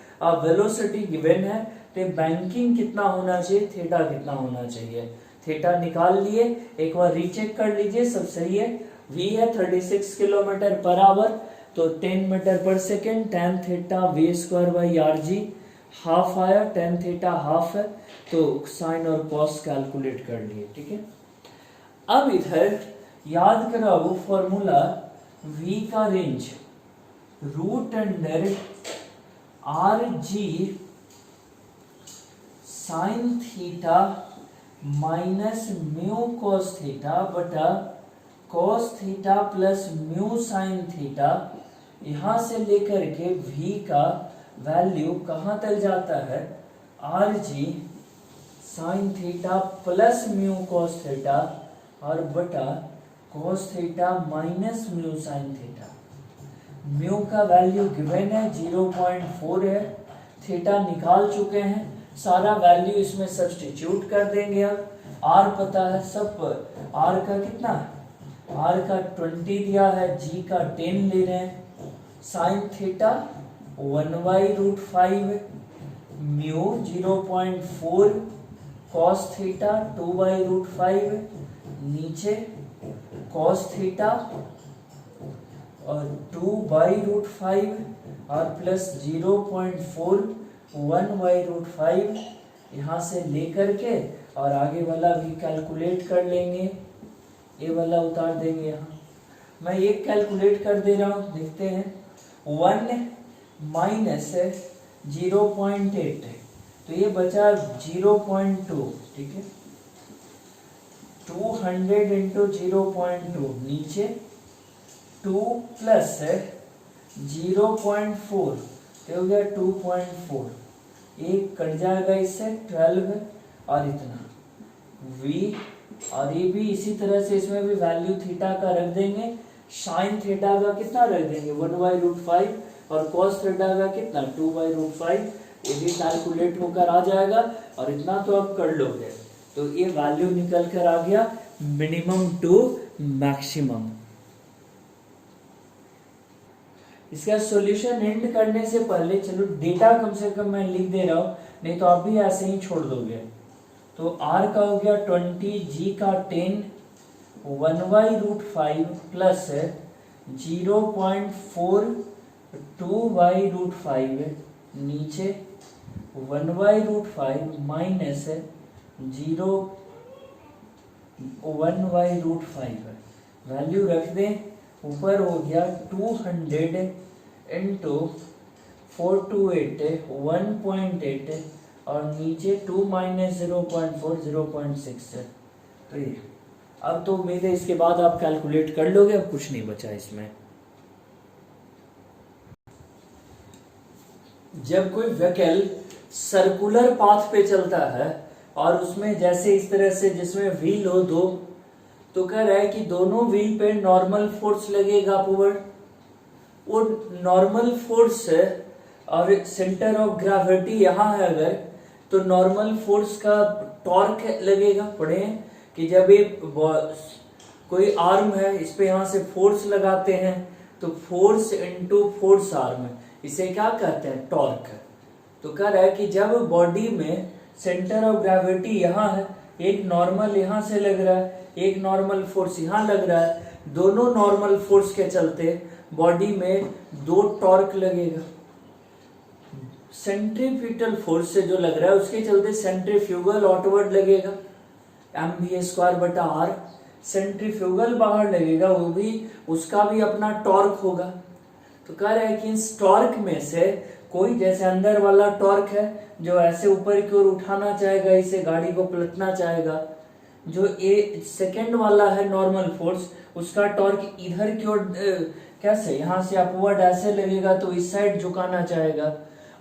Speaker 1: वेलोसिटी गिवन है, तो बैंकिंग कितना होना चाहिए, थीटा कितना होना चाहिए। थीटा निकाल लिए, एक बार रीचेक कर लीजिए, सब सही है। v है 36 किलोमीटर पर आवर, तो 10 मीटर पर second, tan theta v square by R ji, half आया, tan थीटा हाफ है, तो साइन और कॉस कैलकुलेट कर लिए, ठीक है। अब इधर याद करो वो फॉर्मूला, v का रेंज √अंडर R G sine theta minus mu cos theta बटा cos theta plus mu sine theta, यहां से लेकर के v का वैल्यू कहां तक जाता है, are G sine theta plus mu cos theta और बटा cos theta minus mu sine theta. Mu का वैल्यू गिवन है 0.4 है, थीटा निकाल चुके हैं, सारा वैल्यू इसमें सब्स्टिट्यूट कर देंगे। अब आर पता है सब पर, आर का कितना, आर का 20 दिया है, जी का 10 ले रहे हैं, sine theta 1/√5, mu 0.4, cos theta 2/√5, नीचे कॉस थीटा और 2/√5 और प्लस 0.4 1/√5, यहाँ से लेकर के और आगे वाला भी कैलकुलेट कर लेंगे, ये वाला उतार देंगे यहाँ। मैं ये कैलकुलेट कर दे रहा हूँ, देखते हैं। 1 माइनस 0.8, तो ये बचा 0.2, ठीक है। 200 इंटू 0.2, नीचे 2 प्लस 0.4, तो हो गया 2.4, एक कट जाएगा इससे 12 और इतना v, और ये भी इसी तरह से इसमें भी वैल्यू थीटा का रख देंगे, साइन थीटा का कितना रख देंगे 1/√5 और कॉस थीटा का कितना 2/√5, ये भी कैलकुलेट होकर आ जाएगा और इतना तो आप कर लोगे। तो ये वैल्यू निकल कर आ गया मिनिमम टू मैक्सिमम। इसका सॉल्यूशन एंड करने से पहले चलो डेटा कम से कम मैं लिख दे रहा हूं, नहीं तो आप भी ऐसे ही छोड़ दोगे। तो r का हो गया 20, g का 10, 1/√5 प्लस 0.4 2/√5, नीचे 1/√5 माइनस 1/√5, वैल्यू रख दें, ऊपर हो गया 200 इंटू 4 to 8 1.8 और नीचे 2 माइनस 0.4 0.6 है। तो ये अब तो उम्मीद है इसके बाद आप कैलकुलेट कर लोगे, अब कुछ नहीं बचा इसमें। जब कोई व्हीकल सर्कुलर पाथ पे चलता है और उसमें जैसे इस तरह से जिसमें व्हील हो दो, तो कह रहा है कि दोनों व्हील पे नॉर्मल फोर्स लगेगा अपवर्ड, वो नॉर्मल फोर्स है और सेंटर ऑफ ग्रेविटी यहाँ है अगर, तो नॉर्मल फोर्स का टॉर्क लगेगा। पढ़े कि जब एक कोई आर्म है, इस पे यहाँ से फोर्स लगाते हैं तो फोर्स इनटू फोर्स आर्म, इसे क्या कहते हैं, टॉर्क। तो कह रहा है कि जब बॉडी में सेंटर ऑफ ग्रेविटी यहाँ है, एक नॉर्मल यहाँ से लग रहा है, एक नॉर्मल फोर्स यहाँ लग रहा है, दोनों नॉर्मल फोर्स के चलते बॉडी में दो टॉर्क लगेगा। सेंट्रीफ्यूगल फोर्स से जो लग रहा है उसके चलते सेंट्रीफ्यूगल आउटवर्ड लगेगा, mv²/r। सेंट्रीफ्यूगल बाहर लगेगा, वो भी उसका भी अपना टॉर्क होगा। तो कह रहा है कि इस टॉर्क में से कोई, जैसे अंदर वाला टॉर्क है जो ऐसे ऊपर की ओर उठाना चाहेगा, इसे गाड़ी को पलटना चाहेगा। जो सेकंड वाला है नॉर्मल फोर्स, उसका टॉर्क इधर की ओर कैसे, यहाँ से अपवर्ड ऐसे लगेगा तो इस साइड झुकाना चाहेगा।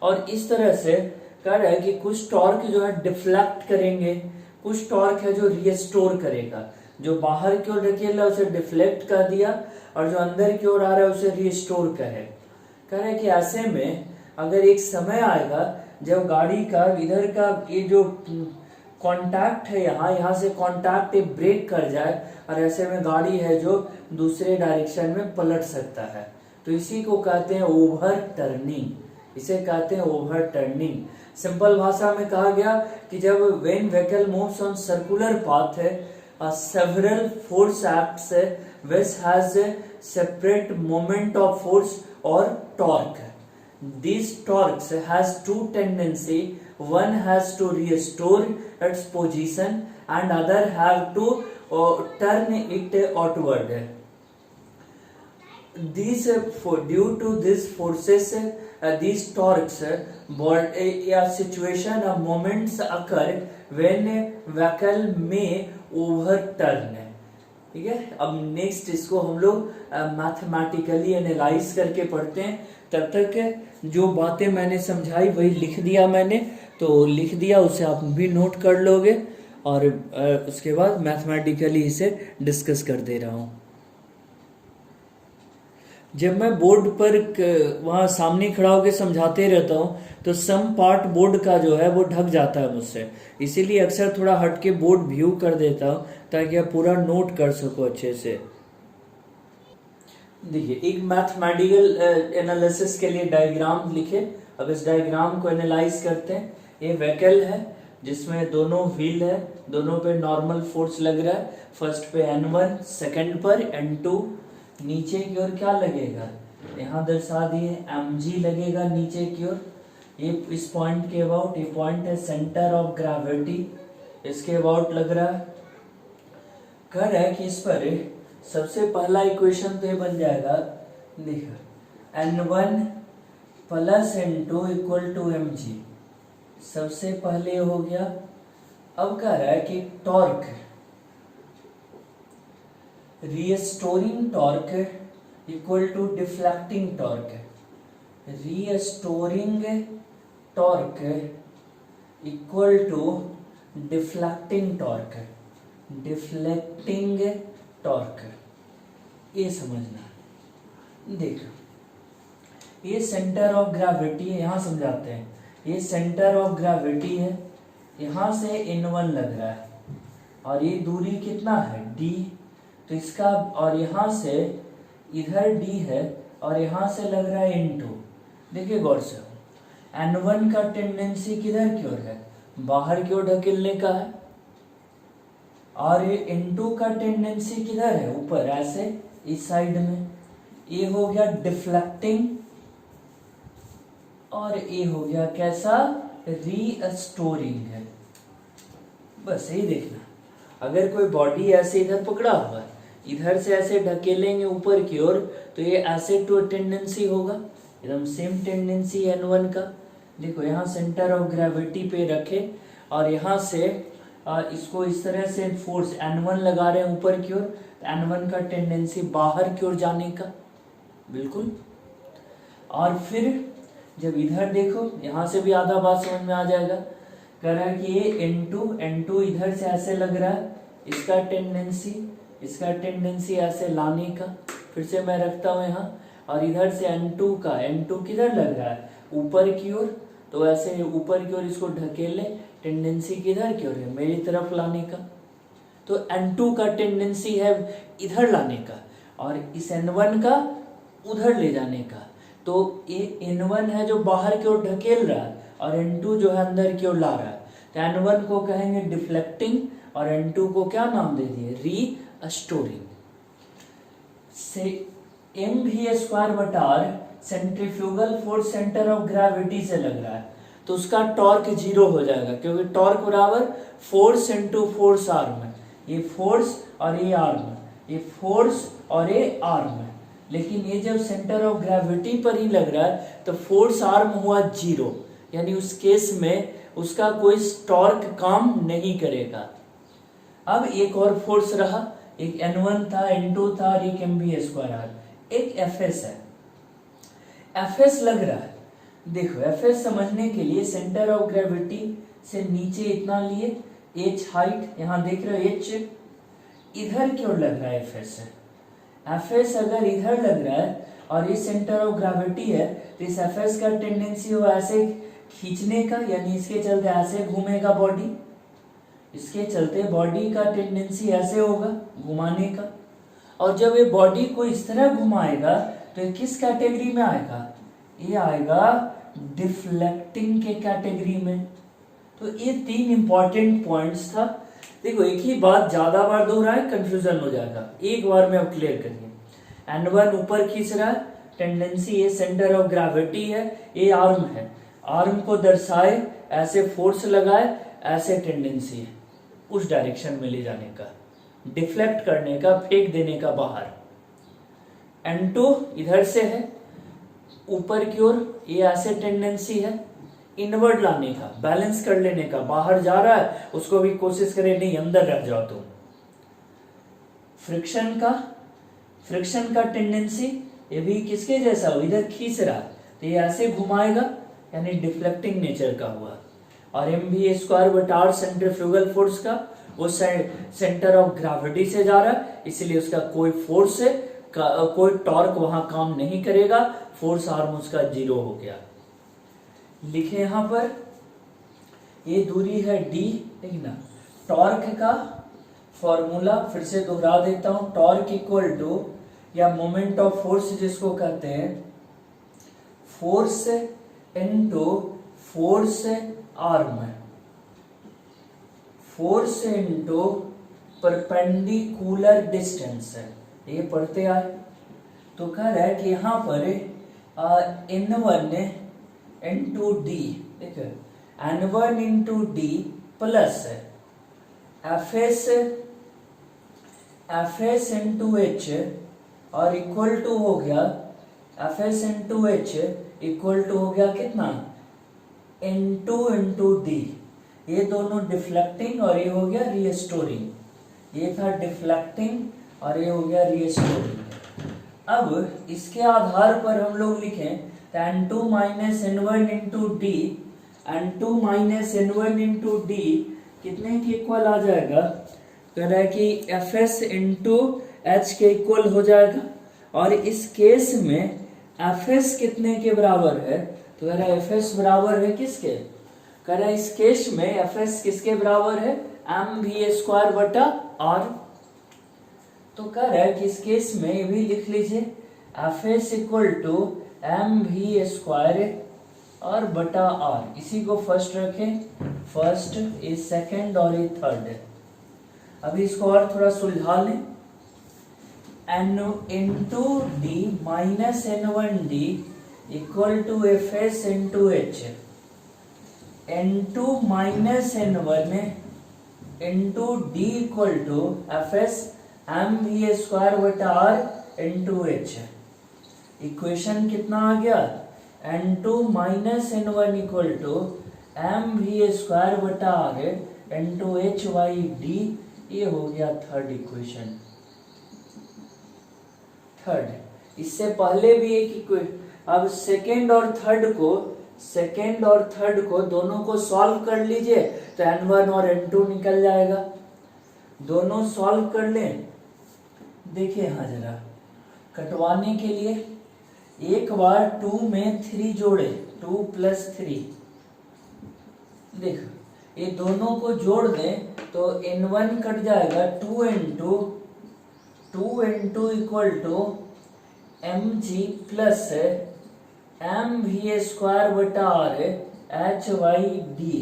Speaker 1: और इस तरह से कह रहा है कि कुछ टॉर्क जो है डिफ्लेक्ट करेंगे, कुछ टॉर्क है जो रिस्टोर करेगा। जो बाहर की ओर ढकेला उसे डिफ्लेक्ट कर दिया, और जो अंदर की ओर आ रहा है उसे रिस्टोर करे। कह रहे हैं कि ऐसे में अगर एक समय आएगा जब गाड़ी का इधर का ये जो कांटेक्ट है यहाँ से कांटेक्ट ब्रेक कर जाए, और ऐसे में गाड़ी है जो दूसरे डायरेक्शन में पलट सकता है, तो इसी को कहते हैं ओवर टर्निंग। इसे कहते हैं ओवर टर्निंग। सिंपल भाषा में कहा गया कि जब when vehicle moves on circular path several force acts which has a separate moment of force or torque. These torques has two tendency. One has to restore its position and other have to turn it outward. These due to these forces, these torques, a situation of moments occur when vehicle may overturn है। ठीक है, अब next इसको हम लोग mathematically analyse करके पढ़ते हैं। तब तक जो बातें मैंने समझाई वही लिख दिया मैंने, तो लिख दिया, उसे आप भी नोट कर लोगे, और उसके बाद मैथमेटिकली इसे डिस्कस कर दे रहा हूँ। जब मैं बोर्ड पर वहाँ सामने खड़ा होकर समझाते रहता हूँ तो सम पार्ट बोर्ड का जो है वो ढक जाता है मुझसे, इसीलिए अक्सर थोड़ा हट के बोर्ड व्यू कर देता हूँ ताकि आप पूरा नोट कर सको अच्छे से। देखिए, एक मैथमेटिकल एनालिसिस के लिए डायग्राम लिखे। अब इस डायग्राम को एनालाइज करते हैं। ये व्हीकल है जिसमें दोनों व्हील है, दोनों पे नॉर्मल फोर्स लग रहा है। फर्स्ट पे N1, सेकंड पर N2। नीचे की ओर क्या लगेगा, यहाँ दर्शा दिए mg लगेगा नीचे की ओर। ये इस पॉइंट के अबाउट, ये पॉइंट है सेंटर ऑफ ग्रेविटी, इसके अबाउट लग रहा है। कह रहा है कि इस पर सबसे पहला इक्वेशन तो ये बन जाएगा, देखो N1 + N2 = mg, सबसे पहले हो गया। अब कह रहा है कि torque, restoring torque = deflecting torque. Restoring torque = deflecting torque. Deflecting torque, ये समझना। देखो, ये सेंटर ऑफ ग्रेविटी है, यहां समझाते हैं। ये सेंटर ऑफ ग्रेविटी है, यहां से N1 लग रहा है, और ये दूरी कितना है, d। तो इसका, और यहां से इधर d है, और यहां से लग रहा है N2। देखिए गौर से, N1 का टेंडेंसी किधर की ओर है, बाहर की ओर ढकेलने का है, और ये N2 का टेंडेंसी किधर है, ऊपर ऐसे इस साइड में। ये हो गया डिफ्लेक्टिंग, और ये हो गया कैसा, रीस्टोरिंग है। बस यही देखना, अगर कोई बॉडी ऐसे इधर पकड़ा हुआ है, इधर से ऐसे ढकेलेंगे ऊपर की ओर, तो ये ऐसे टू टेंडेंसी होगा, एकदम सेम टेंडेंसी N1 का। देखो, यहाँ सेंटर ऑफ ग्रेविटी पे रखे, और यहाँ से इसको इस तरह से फोर्स N1 लगा रहे हैं ऊपर की ओर, तो N1 का टेंडेंसी बाहर की ओर जाने का, बिल्कुल। और फिर जब इधर देखो, यहाँ से भी आधा बात समझ में आ जाएगा। कह रहा है कि ये N2 इधर से ऐसे लग रहा है, इसका टेंडेंसी ऐसे लाने का। फिर से मैं रखता हूँ यहाँ, और इधर से N2 किधर लग रहा है, ऊपर की ओर, तो ऐसे ऊपर की ओर इसको ढकेल ले, टेंडेंसी किधर की ओर है, मेरी तरफ लाने का। तो N2 का टेंडेंसी है इधर लाने का, और इस N1 का उधर ले जाने का। तो ये N1 है जो बाहर की ओर ढकेल रहा है और N2 जो है अंदर की ओर ला रहा है। तो N1 को कहेंगे डिफ्लेक्टिंग और N2 को क्या नाम दे दिए, रीस्टोरिंग। से mv² बटा r centrifugal force centre of gravity से लग रहा है, तो उसका टॉर्क 0 हो जाएगा, क्योंकि टॉर्क बराबर फोर्स इंटू फोर्स आर्म है। ये फोर्स और ये आर्म, ये फोर्स और ये आर्म है, लेकिन ये जब सेंटर ऑफ ग्रेविटी पर ही लग रहा है तो फोर्स आर्म हुआ 0, यानी उस केस में उसका कोई टॉर्क काम नहीं करेगा। अब एक और फोर्स रहा, एक N1 था, N2 था और एक mv², एक Fs है। Fs लग रहा है, देखो Fs समझने के लिए सेंटर ऑफ ग्रेविटी से नीचे इतना लिए, h हाइट, यहाँ देख रहे हो h, इधर की ओर लग रहा है Fs है। Fs अगर इधर लग रहा है और ये सेंटर ऑफ ग्रेविटी है, तो इस Fs का टेंडेंसी हो ऐसे खींचने का, यानी इसके चलते ऐसे घूमेगा बॉडी, इसके चलते बॉडी का टेंडेंसी ऐसे होगा घुमाने का। और जब ये बॉडी को इस तरह घुमाएगा तो ये किस कैटेगरी में आएगा, ये आएगा डिफ्लेक्टिंग के कैटेगरी में। तो ये 3 इंपॉर्टेंट पॉइंट्स था। देखो एक ही बात ज्यादा बार दोहराए कंफ्यूजन हो जाएगा, एक बार में अब क्लियर करिए। N1 ऊपर खींच रहा है, टेंडेंसी ये सेंटर ऑफ ग्रेविटी है, ये आर्म है, आर्म को दर्शाए ऐसे फोर्स लगाए, ऐसे टेंडेंसी है उस डायरेक्शन में ले जाने का, डिफ्लेक्ट करने का, फेंक देने का बाहर। N2 इधर से है ऊपर की ओर, ये ऐसे टेंडेंसी है इनवर्ड लाने का, बैलेंस कर लेने का, बाहर जा रहा है उसको भी कोशिश करे नहीं अंदर रख जाओ तुम। फ्रिक्शन का टेंडेंसी ये भी किसके जैसा हो, इधर खींच रहा है तो ये ऐसे घुमाएगा, यानी डिफ्लेक्टिंग नेचर का हुआ। और mv² बटा r सेंट्रीफ्यूगल फोर्स का, वो सेंटर ऑफ ग्रेविटी से जा रहा है, इसलिए उसका कोई फोर्स है, कोई टॉर्क वहां काम नहीं करेगा, फोर्स आर्म उसका 0 हो गया। लिखे यहां पर, ये दूरी है d, ठीक ना। टॉर्क का फॉर्मूला फिर से दोहरा देता हूं, टॉर्क इक्वल टू, या मोमेंट ऑफ फोर्स जिसको कहते हैं, force into force arm, force into perpendicular distance है, ये पढ़ते आए। तो कह रहा है कि यहाँ पर N1 इंटू डी, देखो N1 into D plus Fs into H और इक्वल टू हो गया, Fs into H equal to हो गया कितना, N2 इंटू डी। ये दोनों डिफ्लेक्टिंग और ये हो गया रीस्टोरिंग, ये था डिफ्लेक्टिंग और ये हो गया रीस्टोरिंग। अब इसके आधार पर हम लोग लिखें तो N2 minus N1 into D, N2 minus N1 into D कितने के इक्वल आ जाएगा, कह रहा है कि Fs इंटू एच के इक्वल हो जाएगा। और इस केस में Fs कितने के बराबर है, तो कह रहा है Fs बराबर है किसके, कह रहा है इस केस में Fs किसके बराबर है, mv² बटा r। तो कह रहा है कि इस केस में ये भी लिख लीजिए, Fs इक्वल टू mv² और बटा r। इसी को फर्स्ट रखें, फर्स्ट, ये सेकंड और ये थर्ड है। अभी इसको और थोड़ा सुलझा लें, n into D minus N1 D equal to Fs into H, N2 minus N1 into D equal to Fs mv² बटा r इंटू एच। इक्वेशन कितना आ गया, N2 minus N1 equal to mv² बटा r into H Y D, ये हो गया third equation. Third, इससे पहले भी एक इक्वेशन, अब सेकेंड और थर्ड को दोनों को सॉल्व कर लीजिए तो N1 और N2 निकल जाएगा। दोनों सॉल्व कर लें, देखिए यहां जरा कटवाने के लिए एक बार 2 में 3 जोड़े, 2 प्लस 3, देखो ये दोनों को जोड़ दें तो N1 कट जाएगा, 2 इंटू इक्वल टू mg प्लस एम वी स्क्वायर बटा R H Y D,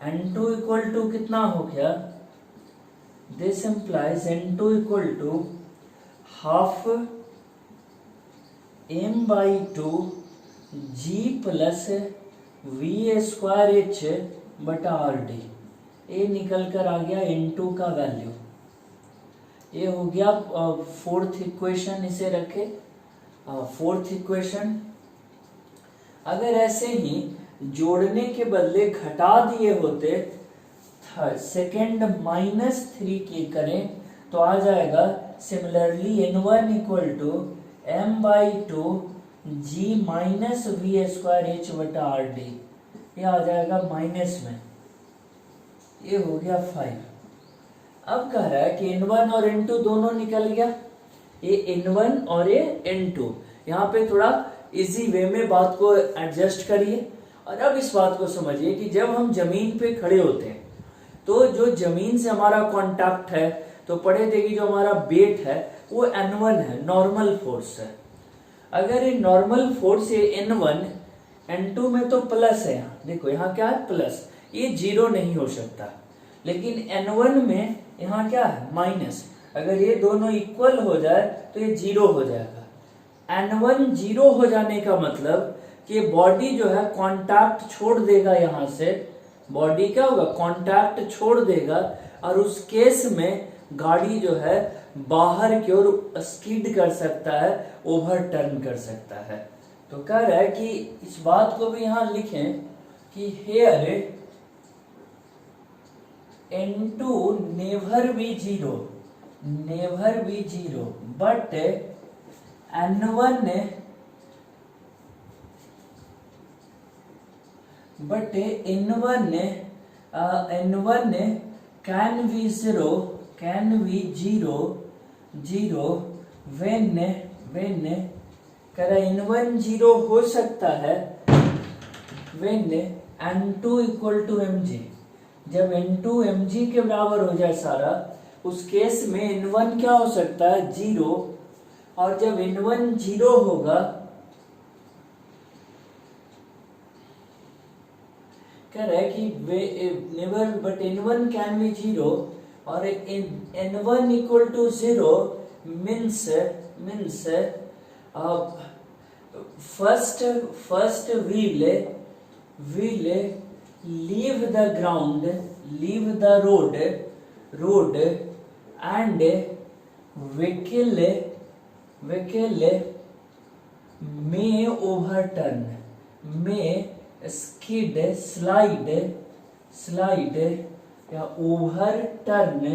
Speaker 1: N2 equal टू कितना हो गया, this implies N2 equal to half M by two G plus V square H बटा आर डी। ये निकल कर आ गया N2 का वैल्यू। ये हो गया फोर्थ इक्वेशन, इसे रखे फोर्थ इक्वेशन। अगर ऐसे ही जोड़ने के बदले घटा दिए होते, सेकेंड -3 की करें तो आ जाएगा similarly N1 equal to M by two G minus V square H बटा आर डी। ये आ जाएगा माइनस में, ये हो गया 5। अब कह रहा है कि N1 और N2 दोनों निकल गया, ये N1 और ये N2। यहाँ पे थोड़ा इजी वे में बात को एडजस्ट करिए और अब इस बात को समझिए कि जब हम जमीन पे खड़े होते हैं तो जो जमीन से हमारा कांटेक्ट है, तो पढ़े थे कि जो हमारा वेट है वो N1 है, नॉर्मल फोर्स है। अगर ये नॉर्मल फोर्स ये N1, N2 में तो प्लस है, यहाँ देखो यहाँ क्या है प्लस, ये जीरो नहीं हो सकता। लेकिन N1 में यहाँ क्या है माइनस, अगर ये दोनों इक्वल हो जाए तो ये जीरो हो जाएगा। N1 जीरो हो जाने का मतलब कि बॉडी जो है कांटेक्ट छोड़ देगा, यहाँ से बॉडी क्या होगा कांटेक्ट छोड़ देगा, और उस केस में गाड़ी जो है बाहर की ओर स्किड कर सकता है, ओवरटर्न कर सकता है। तो कह रहा है कि इस बात को भी यहाँ लिखें कि here N2 never be zero, never be zero, but N1 can be zero when N1 zero हो सकता है when N2 equal to mg। जब N2 mg के बराबर हो जाए सारा, उस केस में N1 क्या हो सकता है जीरो, और जब N1 जीरो होगा, कह रहा है कि never but N1 can be zero, और N1 equal to zero means first will leave the ground, leave the road and vehicle may overturn, may skid, slide या overturn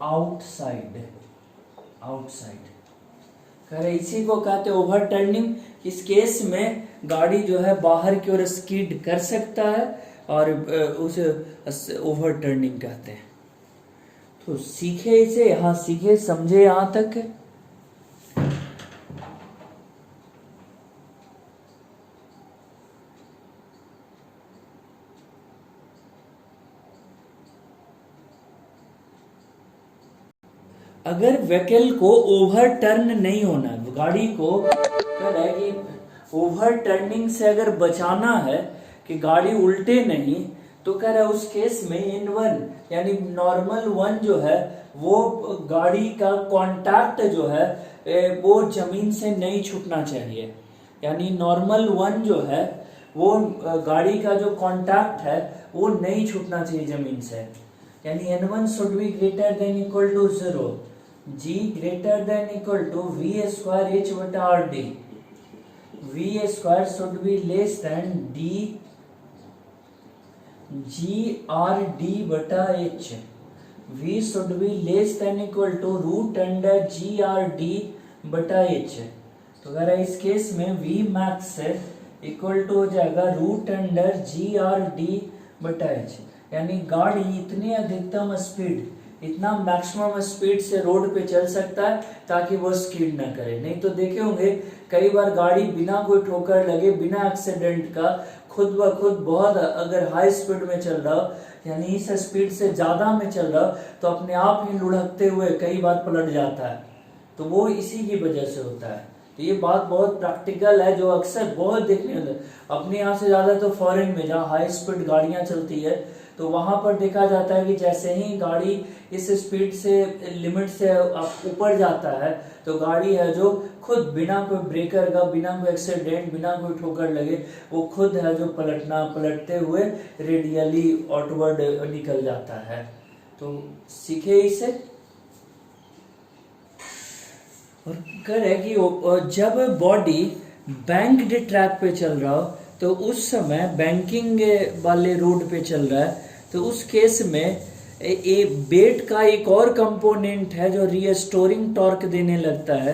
Speaker 1: outside। करे इसी को कहते हैं ओवरटर्निंग। इस केस में गाड़ी जो है बाहर की ओर स्किड कर सकता है, और उसे ओवरटर्निंग कहते हैं। तो सीखे इसे, यहाँ सीखे समझे यहाँ तक। अगर व्हीकल को ओवरटर्न नहीं होना, गाड़ी को क्या है कि ओवरटर्निंग से अगर बचाना है कि गाड़ी उल्टे नहीं, तो कह रहा है उस केस में N1 यानी नॉर्मल 1 जो है वो गाड़ी का कांटेक्ट जो है वो जमीन से नहीं छूटना चाहिए। यानी नॉर्मल 1 जो है वो गाड़ी का जो कांटेक्ट है वो नहीं छूटना चाहिए जमीन से। यानी N1 should be greater than equal to 0, G greater than equal to V square H बटा R D. V square should be less than D G R D बटा H। V should be less than equal to root under G R D बटा H। तो अगर इस case में V max equal to हो जाएगा root under G R D बटा H। यानी गाड़ी इतनी अधिकतम स्पीड, इतना मैक्सिमम स्पीड से रोड पे चल सकता है ताकि वो स्किड ना करे। नहीं तो देखे होंगे कई बार गाड़ी बिना कोई ठोकर लगे, बिना एक्सीडेंट का खुद ब खुद बहुत अगर हाई स्पीड में चल रहा हो, यानी इस स्पीड से ज्यादा में चल रहा हो, तो अपने आप ही लुढ़कते हुए कई बार पलट जाता है। तो वो इसी की वजह से होता है। तो ये बात बहुत प्रैक्टिकल है, जो अक्सर बहुत देखने में अपने यहाँ से ज्यादा तो फॉरेन में जहाँ हाई स्पीड गाड़ियां चलती है तो वहां पर देखा जाता है कि जैसे ही गाड़ी इस स्पीड से लिमिट से ऊपर जाता है तो गाड़ी है जो खुद बिना कोई ब्रेकर का, बिना कोई एक्सीडेंट, बिना कोई ठोकर लगे, वो खुद है जो पलटते हुए रेडियली आउटवर्ड निकल जाता है। तो सीखे इसे। और करे कि जब बॉडी बैंक्ड ट्रैक पे चल रहा हो तो उस समय बैंकिंग वाले रोड पे चल रहा है तो उस केस में वेट का एक और कंपोनेंट है जो रीस्टोरिंग टॉर्क देने लगता है।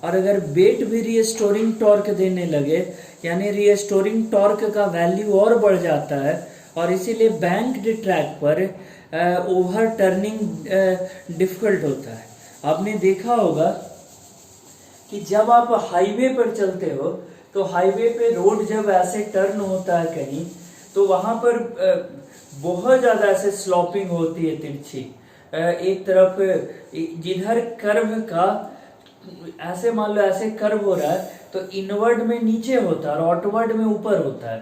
Speaker 1: और अगर वेट भी रीस्टोरिंग टॉर्क देने लगे यानी रीस्टोरिंग टॉर्क का वैल्यू और बढ़ जाता है और इसीलिए बैंक्ड ट्रैक पर ओवर टर्निंग डिफिकल्ट होता है। आपने देखा होगा कि जब आप हाईवे पर चलते हो तो हाईवे पे रोड जब ऐसे टर्न होता है कहीं तो वहां पर बहुत ज्यादा ऐसे स्लॉपिंग होती है, तिरछी। एक तरफ जिधर कर्व का ऐसे मान लो ऐसे कर्व हो रहा है तो इनवर्ड में नीचे होता है और आउटवर्ड में ऊपर होता है।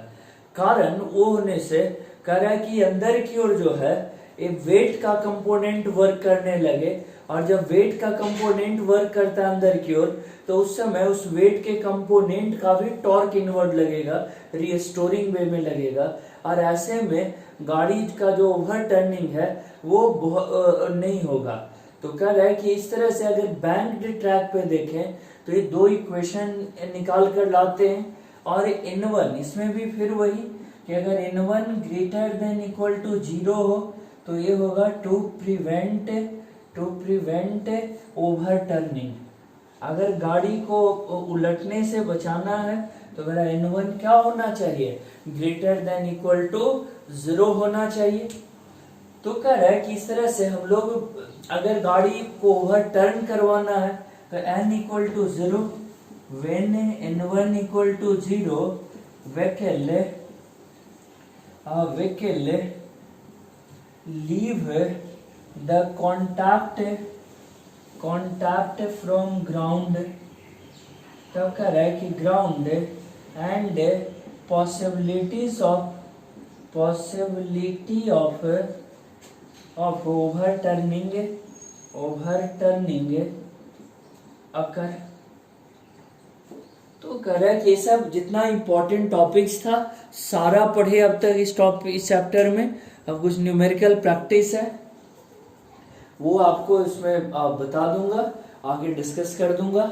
Speaker 1: कारण वो होने से कह रहा है कि अंदर की ओर जो है एक वेट का कंपोनेंट वर्क करने लगे और जब वेट का कंपोनेंट वर्क करता है अंदर की ओर तो उस समय उस वेट के कंपोनेंट का भी टॉर्क इनवर्ड लगेगा, रीस्टोरिंग वे में लगेगा और ऐसे में गाड़ी का जो ओवर टर्निंग है वो नहीं होगा। तो कह रहा है कि इस तरह से अगर बैंक्ड ट्रैक पे देखें तो ये दो इक्वेशन निकाल कर लाते हैं और N1 इसमें भी फिर वही कि अगर N1 greater than equal to 0 हो तो ये होगा टू प्रिवेंट ओवर टर्निंग। अगर गाड़ी को उलटने से बचाना है तो मेरा N1 क्या होना चाहिए, ग्रेटर देन इक्वल टू 0 होना चाहिए। तो कह रहा है कि इस तरह से हम लोग अगर गाड़ी को ओवर टर्न करवाना है तो n equal to 0 when N1 equal to 0 vehicle leave the contact from ground। तो कह रहा है कि ground and possibility of overturning occur। तो कह रहा है कि ये सब जितना इम्पोर्टेंट टॉपिक्स था सारा पढ़े अब तक इस चैप्टर में। अब कुछ न्यूमेरिकल प्रैक्टिस है वो आपको इसमें बता दूंगा, आगे डिस्कस कर दूंगा।